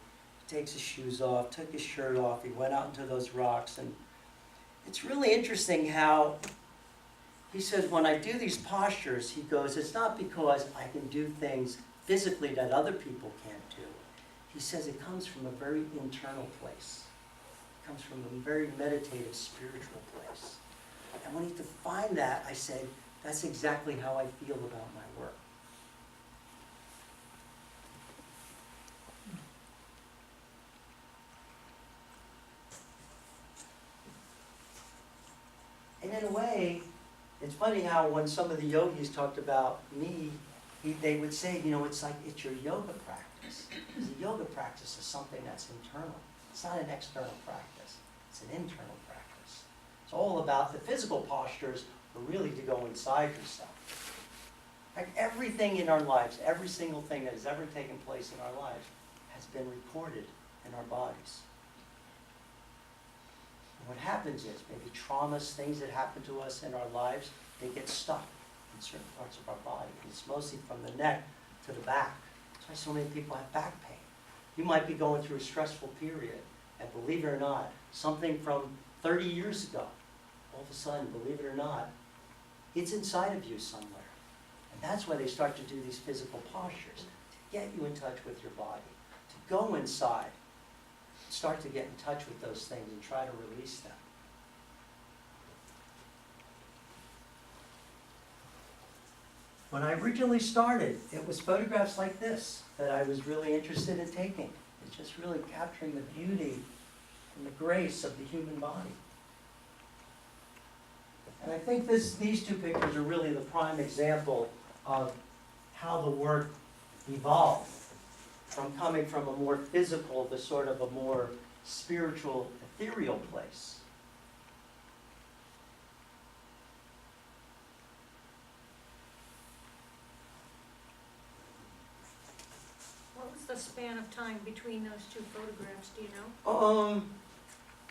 [SPEAKER 1] He takes his shoes off, took his shirt off, he went out into those rocks, and it's really interesting how he says, when I do these postures, he goes, it's not because I can do things physically that other people can't do. He says it comes from a very internal place. It comes from a very meditative, spiritual place. And when he defined that, I said, that's exactly how I feel about my work. And in a way, it's funny how when some of the yogis talked about me, they would say, you know, it's like it's your yoga practice. Because the yoga practice is something that's internal. It's not an external practice. It's an internal practice. It's all about the physical postures, but really to go inside yourself. Like everything in our lives, every single thing that has ever taken place in our lives has been recorded in our bodies. And what happens is maybe traumas, things that happen to us in our lives, they get stuck in certain parts of our body. And it's mostly from the neck to the back. That's why so many people have back pain. You might be going through a stressful period, and believe it or not, something from 30 years ago, all of a sudden, believe it or not, it's inside of you somewhere. And that's why they start to do these physical postures, to get you in touch with your body, to go inside, start to get in touch with those things and try to release them. When I originally started, it was photographs like this that I was really interested in taking. It's just really capturing the beauty and the grace of the human body. And I think these two pictures are really the prime example of how the work evolved from coming from a more physical to sort of a more spiritual, ethereal place.
[SPEAKER 2] What was the span of time between those two photographs, do you know?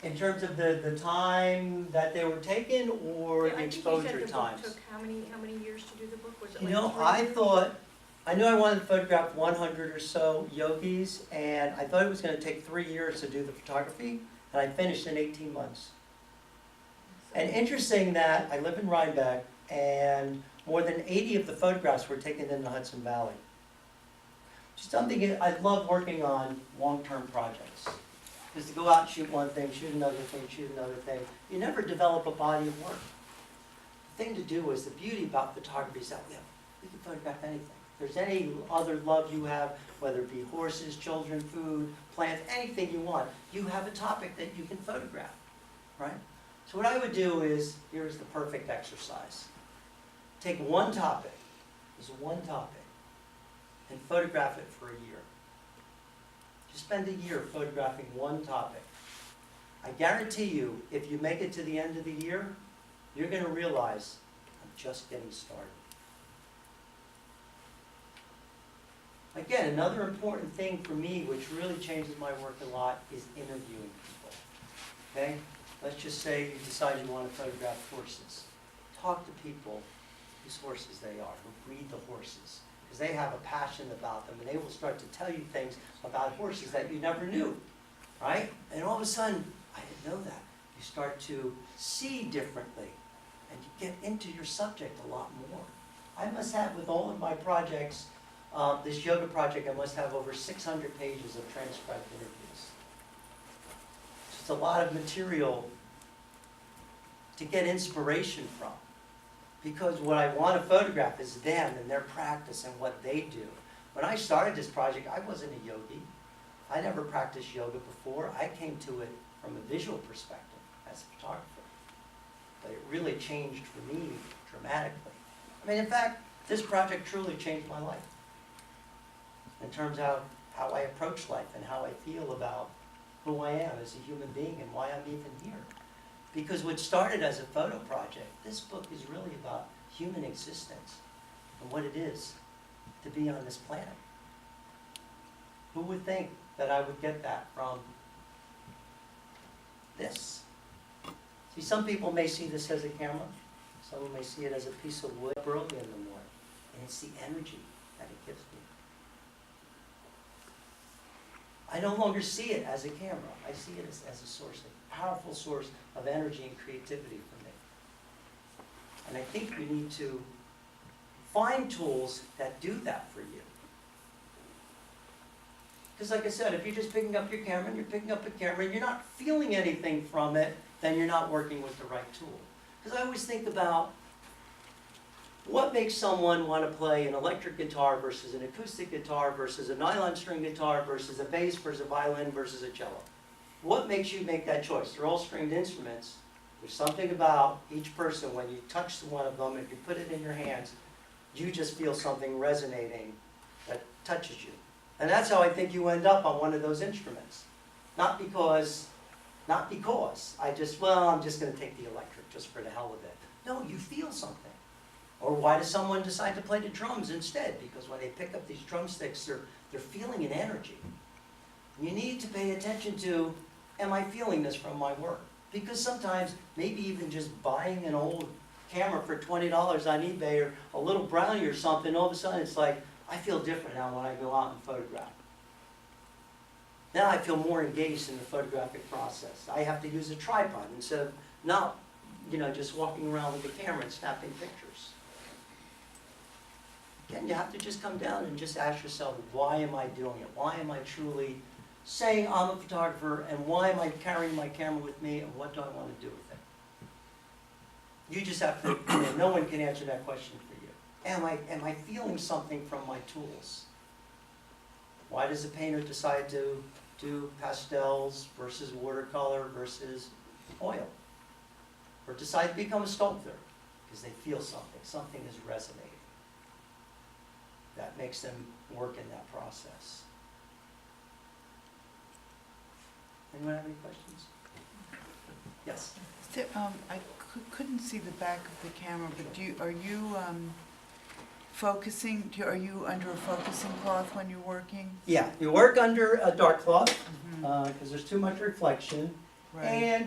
[SPEAKER 1] In terms of the time that they were taken, or the exposure times?
[SPEAKER 2] I think you said the book took how many years to do the book? Was it
[SPEAKER 1] You
[SPEAKER 2] like
[SPEAKER 1] know,
[SPEAKER 2] 3
[SPEAKER 1] I
[SPEAKER 2] years?
[SPEAKER 1] thought, I knew I wanted to photograph 100 or so yogis, and I thought it was going to take 3 years to do the photography, and I finished in 18 months. And interesting that I live in Rhinebeck, and more than 80 of the photographs were taken in the Hudson Valley. Just something I love working on long-term projects. Because to go out and shoot one thing, shoot another thing, shoot another thing, you never develop a body of work. The thing to do is, the beauty about photography is that we can photograph anything. If there's any other love you have, whether it be horses, children, food, plants, anything you want, you have a topic that you can photograph, right? So what I would do is, here's the perfect exercise. Take one topic, just one topic, and photograph it for a year. Just spend a year photographing one topic. I guarantee you, if you make it to the end of the year, you're going to realize, I'm just getting started. Again, another important thing for me, which really changes my work a lot, is interviewing people. Okay? Let's just say you decide you want to photograph horses. Talk to people whose horses they are, who breed the horses. Because they have a passion about them, and they will start to tell you things about horses that you never knew, right? And all of a sudden, I didn't know that. You start to see differently, and you get into your subject a lot more. I must have, with all of my projects, this yoga project, I must have over 600 pages of transcribed interviews. Just a lot of material to get inspiration from. Because what I want to photograph is them and their practice and what they do. When I started this project, I wasn't a yogi. I never practiced yoga before. I came to it from a visual perspective as a photographer. But it really changed for me dramatically. I mean, in fact, this project truly changed my life. In terms of how I approach life and how I feel about who I am as a human being and why I'm even here. Because what started as a photo project, this book is really about human existence and what it is to be on this planet. Who would think that I would get that from this? See, some people may see this as a camera. Some may see it as a piece of wood early in the morning. And it's the energy that it gives me. I no longer see it as a camera. I see it as a source, a powerful source of energy and creativity for me. And I think we need to find tools that do that for you. Because like I said, if you're just picking up your camera and you're picking up a camera and you're not feeling anything from it, then you're not working with the right tool. Because I always think about what makes someone want to play an electric guitar versus an acoustic guitar versus a nylon string guitar versus a bass versus a violin versus a cello. What makes you make that choice? They're all stringed instruments. There's something about each person when you touch one of them, if you put it in your hands, you just feel something resonating that touches you. And that's how I think you end up on one of those instruments. Not because I just, well, I'm just going to take the electric just for the hell of it. No, you feel something. Or why does someone decide to play the drums instead? Because when they pick up these drumsticks, they're feeling an energy. You need to pay attention to, am I feeling this from my work? Because sometimes, maybe even just buying an old camera for $20 on eBay or a little brownie or something, all of a sudden it's like, I feel different now when I go out and photograph. Now I feel more engaged in the photographic process. I have to use a tripod instead of not, just walking around with the camera and snapping pictures. Again, you have to just come down and just ask yourself, why am I doing it? Why am I truly saying I'm a photographer, and why am I carrying my camera with me, and what do I want to do with it? You just have to, no one can answer that question for you. Am I feeling something from my tools? Why does a painter decide to do pastels versus watercolor versus oil? Or decide to become a sculptor? Because they feel something. Something is resonating. That makes them work in that process. Anyone have any questions? Yes?
[SPEAKER 3] I couldn't see the back of the camera, but are you focusing? Are you under a focusing cloth when you're working?
[SPEAKER 1] Yeah, you work under a dark cloth because there's too much reflection.
[SPEAKER 3] Right.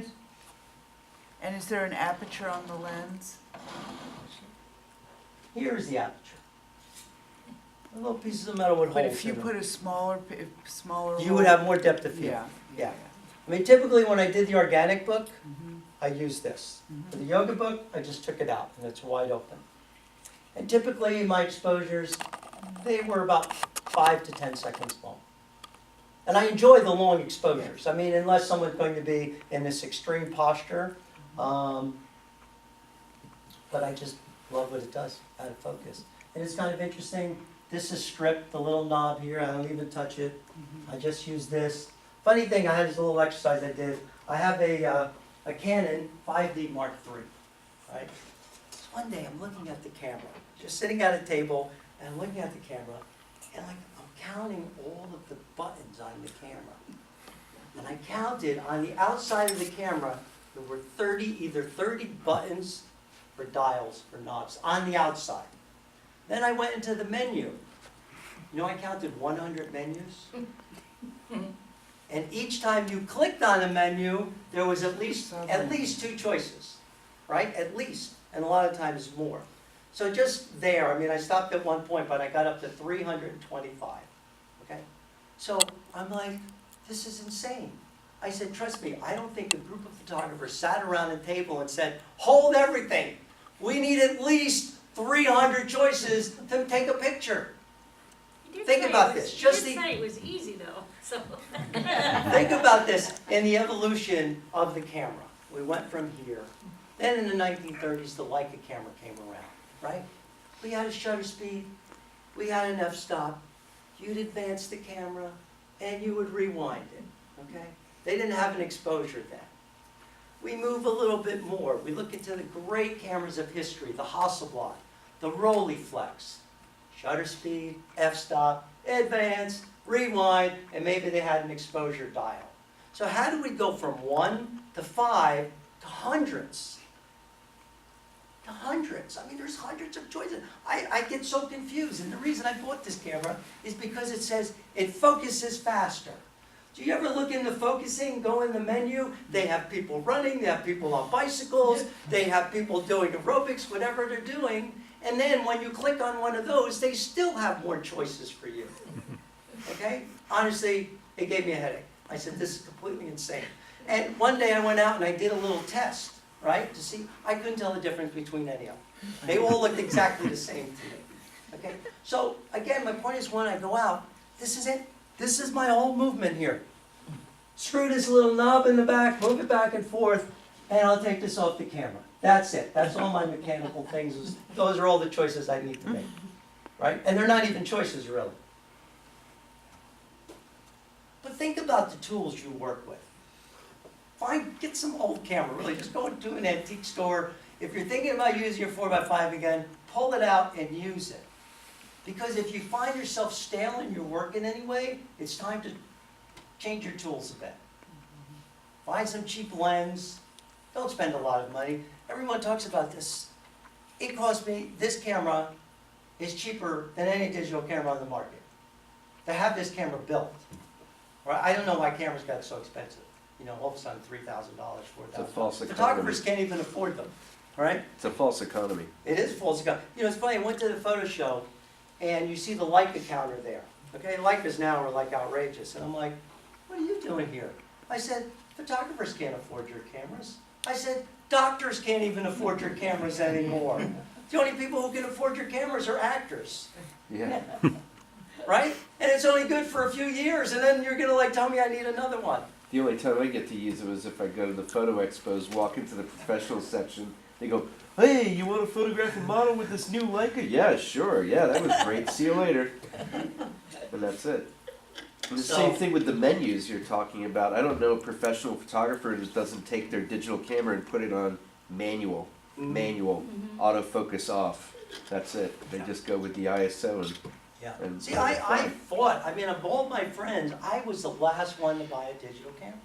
[SPEAKER 3] And is there an aperture on the lens?
[SPEAKER 1] Here's the aperture. A little pieces of metal would hold.
[SPEAKER 3] But if you put a smaller,
[SPEAKER 1] you would have more depth of field. Yeah. I mean, typically when I did the organic book, I used this. For the yoga book, I just took it out and it's wide open. And typically my exposures, they were about 5 to 10 seconds long. And I enjoy the long exposures. I mean, unless someone's going to be in this extreme posture. But I just love what it does out of focus. And it's kind of interesting. This is stripped, the little knob here. I don't even touch it. I just use this. Funny thing, I had this little exercise I did. I have a Canon 5D Mark III, right? So one day I'm looking at the camera, just sitting at a table, and I'm looking at the camera, and I'm counting all of the buttons on the camera. And I counted on the outside of the camera, there were either 30 buttons or dials or knobs on the outside. Then I went into the menu. I counted 100 menus. And each time you clicked on a menu, there was at least 2 choices, right? At least, and a lot of times more. So just there, I mean, I stopped at one point, but I got up to 325, okay? So I'm like, this is insane. I said, trust me, I don't think a group of photographers sat around a table and said, hold everything. We need at least 300 choices to take a picture. Think about this.
[SPEAKER 2] You did say it was easy though, so.
[SPEAKER 1] Think about this in the evolution of the camera. We went from here. Then in the 1930s, the Leica camera came around, right? We had a shutter speed. We had an f-stop. You'd advance the camera, and you would rewind it, okay? They didn't have an exposure then. We move a little bit more. We look into the great cameras of history, the Hasselblad, the Rolleiflex. Shutter speed, f-stop, advance, rewind, and maybe they had an exposure dial. So how do we go from 1 to 5 to hundreds? to hundreds. I mean, there's hundreds of choices. I get so confused, and the reason I bought this camera is because it says it focuses faster. Do you ever look into focusing, go in the menu, they have people running, they have people on bicycles, they have people doing aerobics, whatever they're doing, and then when you click on one of those, they still have more choices for you. Okay? Honestly, it gave me a headache. I said, this is completely insane. And one day I went out and I did a little test, right, to see. I couldn't tell the difference between any of them. They all looked exactly the same to me. Okay? So, again, my point is when I go out, this is it. This is my whole movement here. Screw this little knob in the back, move it back and forth, and I'll take this off the camera. That's it. That's all my mechanical things. Those are all the choices I need to make. Right? And they're not even choices, really. But think about the tools you work with. Get some old camera, really. Just go to an antique store. If you're thinking about using your 4x5 again, pull it out and use it. Because if you find yourself stale in your work in any way, it's time to change your tools a bit. Find some cheap lens. Don't spend a lot of money. Everyone talks about this. It cost me, this camera is cheaper than any digital camera on the market. To have this camera built. Right? I don't know why cameras got so expensive. You know, all of a sudden $3,000, $4,000.
[SPEAKER 4] It's a false economy.
[SPEAKER 1] Photographers can't even afford them. Right?
[SPEAKER 4] It's a false economy.
[SPEAKER 1] It is false economy. You know, it's funny, I went to the photo show and you see the Leica counter there. Okay, Leicas now are like outrageous. And I'm like, what are you doing here? I said, photographers can't afford your cameras. I said, doctors can't even afford your cameras anymore. The only people who can afford your cameras are actors.
[SPEAKER 4] Yeah.
[SPEAKER 1] Right? And it's only good for a few years, and then you're going to like tell me I need another one.
[SPEAKER 4] The only time I get to use it was if I go to the photo expos, walk into the professional section, they go, hey, you want to photograph a model with this new Leica? Yeah, sure. Yeah, that was great. See you later. And that's it. And the same thing with the menus you're talking about. I don't know a professional photographer who doesn't take their digital camera and put it on manual, autofocus off. That's it. They just go with the ISO and
[SPEAKER 1] yeah.
[SPEAKER 4] And
[SPEAKER 1] see, I thought, I mean, of all my friends, I was the last one to buy a digital camera.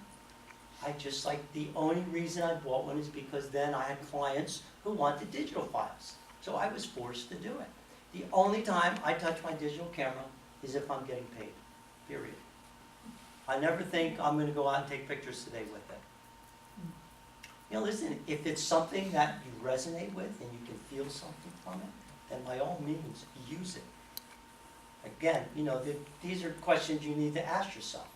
[SPEAKER 1] I just like, the only reason I bought one is because then I had clients who wanted digital files. So I was forced to do it. The only time I touch my digital camera is if I'm getting paid, period. I never think I'm going to go out and take pictures today with it. You know, listen, if it's something that you resonate with and you can feel something from it, then by all means, use it. Again, you know, these are questions you need to ask yourself.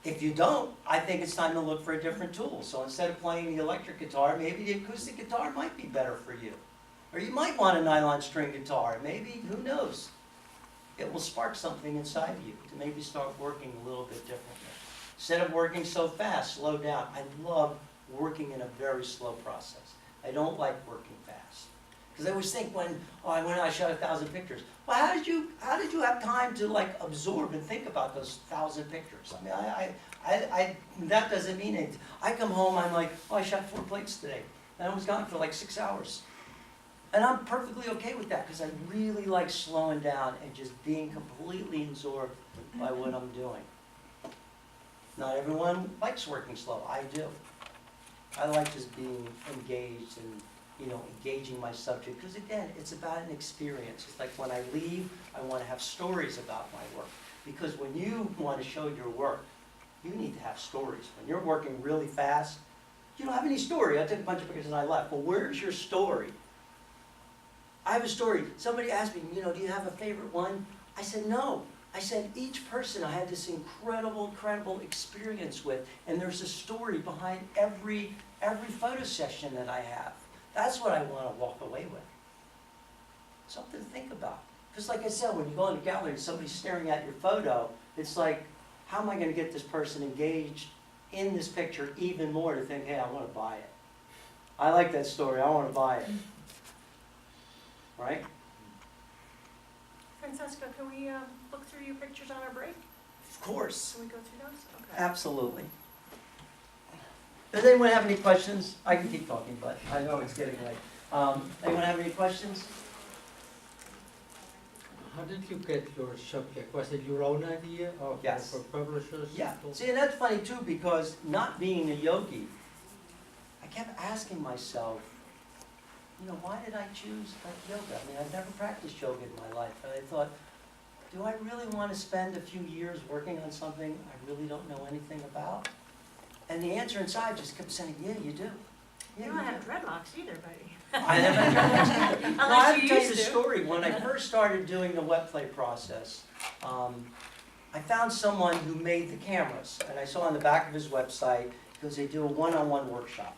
[SPEAKER 1] If you don't, I think it's time to look for a different tool. So instead of playing the electric guitar, maybe the acoustic guitar might be better for you. Or you might want a nylon string guitar. Maybe, who knows? It will spark something inside of you to maybe start working a little bit differently. Instead of working so fast, slow down. I love working in a very slow process. I don't like working fast. Because I always think when, oh, I went out and shot 1,000 pictures. Well, how did you have time to like absorb and think about those 1,000 pictures? I mean, that doesn't mean anything. I come home, I'm like, oh, I shot 4 plates today. And I was gone for like 6 hours. And I'm perfectly okay with that because I really like slowing down and just being completely absorbed by what I'm doing. Not everyone likes working slow. I do. I like just being engaged and, you know, engaging my subject. Because again, it's about an experience. It's like when I leave, I want to have stories about my work. Because when you want to show your work, you need to have stories. When you're working really fast, you don't have any story. I took a bunch of pictures and I left. Well, where's your story? I have a story. Somebody asked me, you know, do you have a favorite one? I said, no. I said, each person I had this incredible experience with, and there's a story behind every photo session that I have. That's what I want to walk away with. Something to think about. Because like I said, when you go in a gallery and somebody's staring at your photo, it's like, how am I going to get this person engaged in this picture even more to think, hey, I want to buy it. I like that story. I want to buy it. Right?
[SPEAKER 2] Francesco, can we look through your pictures on our break?
[SPEAKER 1] Of course.
[SPEAKER 2] Can we go through those? Okay.
[SPEAKER 1] Absolutely. Does anyone have any questions? I can keep talking, but I know it's getting late. Anyone have any questions?
[SPEAKER 5] How did you get your subject? Was it your own idea or
[SPEAKER 1] Yes.
[SPEAKER 5] for publishers?
[SPEAKER 1] Yeah. See, and that's funny too, because not being a yogi, I kept asking myself, why did I choose yoga? I mean, I've never practiced yoga in my life, and I thought, do I really want to spend a few years working on something I really don't know anything about? And the answer inside just kept saying, yeah, you do.
[SPEAKER 2] You
[SPEAKER 1] Yeah,
[SPEAKER 2] don't
[SPEAKER 1] you
[SPEAKER 2] have
[SPEAKER 1] do.
[SPEAKER 2] dreadlocks either, buddy.
[SPEAKER 1] I never had dreadlocks either. No, I
[SPEAKER 2] Unless
[SPEAKER 1] have
[SPEAKER 2] you
[SPEAKER 1] to tell you
[SPEAKER 2] used
[SPEAKER 1] the
[SPEAKER 2] to.
[SPEAKER 1] story. When I first started doing the wet play process, I found someone who made the cameras, and I saw on the back of his website, because they do a one-on-one workshop.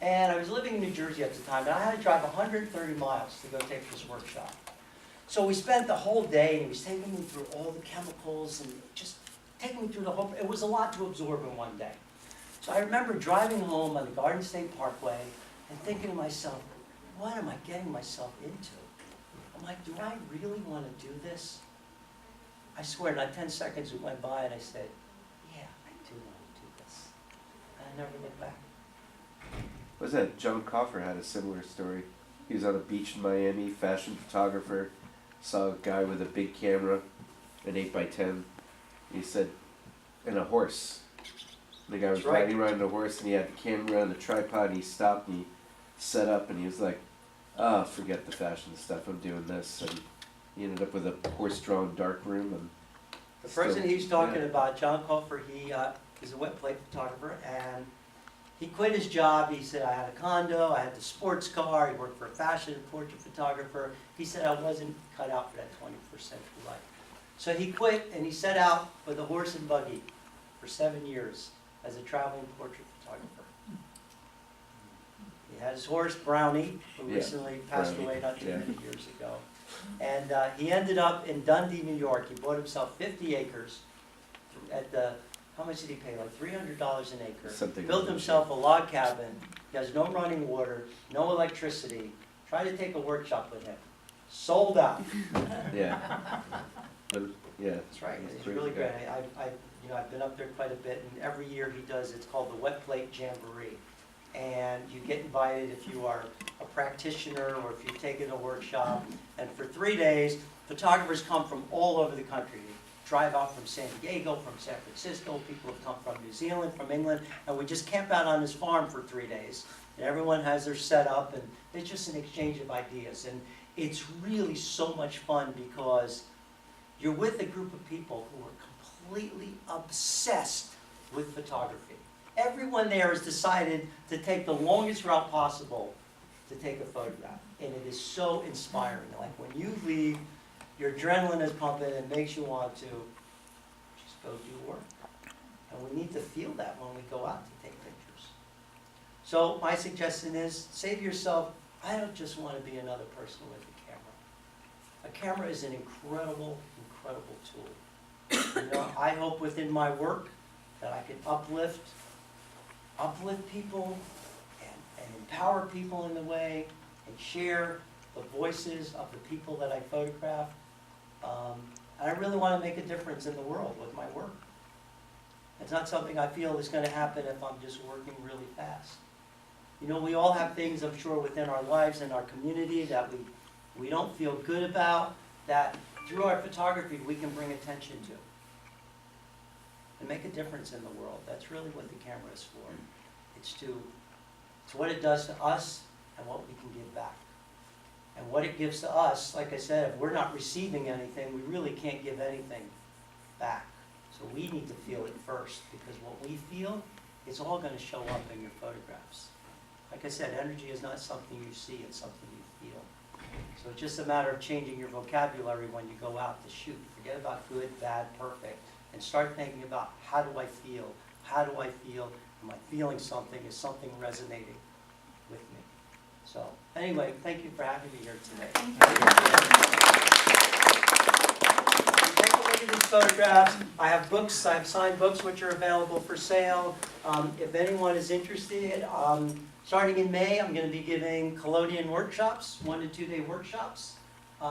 [SPEAKER 1] And I was living in New Jersey at the time, and I had to drive 130 miles to go take this workshop. So we spent the whole day, and he was taking me through all the chemicals, and just taking me through the whole, it was a lot to absorb in one day. So I remember driving home on the Garden State Parkway, and thinking to myself, what am I getting myself into? I'm like, do I really want to do this? I swear, not 10 seconds went by, and I said, yeah, I do want to do this. And I never looked back.
[SPEAKER 4] What was that? John Coffer had a similar story. He was on a beach in Miami, fashion photographer, saw a guy with a big camera, an 8x10. He said, and a horse. The guy was
[SPEAKER 1] That's right.
[SPEAKER 4] riding a horse, and he had the camera and the tripod, and he stopped and he set up, and he was like, oh, forget the fashion stuff, I'm doing this. And he ended up with a horse-drawn darkroom. And
[SPEAKER 1] The person he's talking
[SPEAKER 4] yeah.
[SPEAKER 1] about, John Coffer, he is a wet plate photographer, and he quit his job. He said, I had a condo, I had the sports car, he worked for a fashion and portrait photographer. He said, I wasn't cut out for that 21st century life. So he quit, and he set out with a horse and buggy for 7 years as a traveling portrait photographer. He had his horse, Brownie, who
[SPEAKER 4] Yeah,
[SPEAKER 1] recently passed
[SPEAKER 4] Brownie,
[SPEAKER 1] away not too
[SPEAKER 4] yeah.
[SPEAKER 1] many years ago. And he ended up in Dundee, New York. He bought himself 50 acres at the, how much did he pay? Like $300 an acre.
[SPEAKER 4] Something
[SPEAKER 1] Built
[SPEAKER 4] like that.
[SPEAKER 1] himself a log cabin. He has no running water, no electricity. Tried to take a workshop with him. Sold out.
[SPEAKER 4] Yeah. But, yeah.
[SPEAKER 1] That's right.
[SPEAKER 4] He's
[SPEAKER 1] It's
[SPEAKER 4] crazy
[SPEAKER 1] really
[SPEAKER 4] guy.
[SPEAKER 1] great. I've been up there quite a bit, and every year he does, it's called the Wet Plate Jamboree. And you get invited if you are a practitioner or if you've taken a workshop. And for 3 days, photographers come from all over the country. They drive out from San Diego, from San Francisco, people have come from New Zealand, from England, and we just camp out on his farm for 3 days. And everyone has their setup, and it's just an exchange of ideas. And it's really so much fun because you're with a group of people who are completely obsessed with photography. Everyone there has decided to take the longest route possible to take a photograph. And it is so inspiring. Like when you leave, your adrenaline is pumping and makes you want to just go do work. And we need to feel that when we go out to take pictures. So my suggestion is, say to yourself, I don't just want to be another person with a camera. A camera is an incredible, incredible tool. I hope within my work that I can uplift people and empower people in the way and share the voices of the people that I photograph. And I really want to make a difference in the world with my work. It's not something I feel is going to happen if I'm just working really fast. We all have things, I'm sure, within our lives and our community that we don't feel good about, that through our photography we can bring attention to and make a difference in the world. That's really what the camera is for. It's what it does to us and what we can give back. And what it gives to us, like I said, if we're not receiving anything, we really can't give anything back. So we need to feel it first, because what we feel is all going to show up in your photographs. Like I said, energy is not something you see, it's something you feel. So it's just a matter of changing your vocabulary when you go out to shoot. Forget about good, bad, perfect, and start thinking about, how do I feel? How do I feel? Am I feeling something? Is something resonating with me? So anyway, thank you for having me here today. Take a look at these photographs. I have books, I have signed books which are available for sale. If anyone is interested, starting in May, I'm going to be giving collodion workshops, 1 to 2 day workshops. If you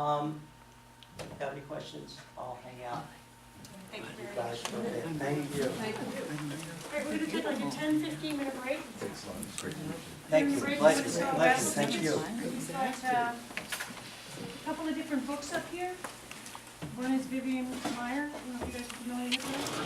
[SPEAKER 1] have any questions, I'll hang out.
[SPEAKER 2] Thank you
[SPEAKER 1] You
[SPEAKER 2] very
[SPEAKER 1] guys,
[SPEAKER 2] much.
[SPEAKER 1] okay, thank you.
[SPEAKER 2] All right, we're gonna take like a 10-15 minute break.
[SPEAKER 1] Thank you,
[SPEAKER 2] Break,
[SPEAKER 1] pleasure,
[SPEAKER 2] we're gonna go
[SPEAKER 1] pleasure,
[SPEAKER 2] back.
[SPEAKER 1] thank you.
[SPEAKER 2] We've got a couple of different books up here. One is Vivian Meyer, I don't know if you guys are familiar with her.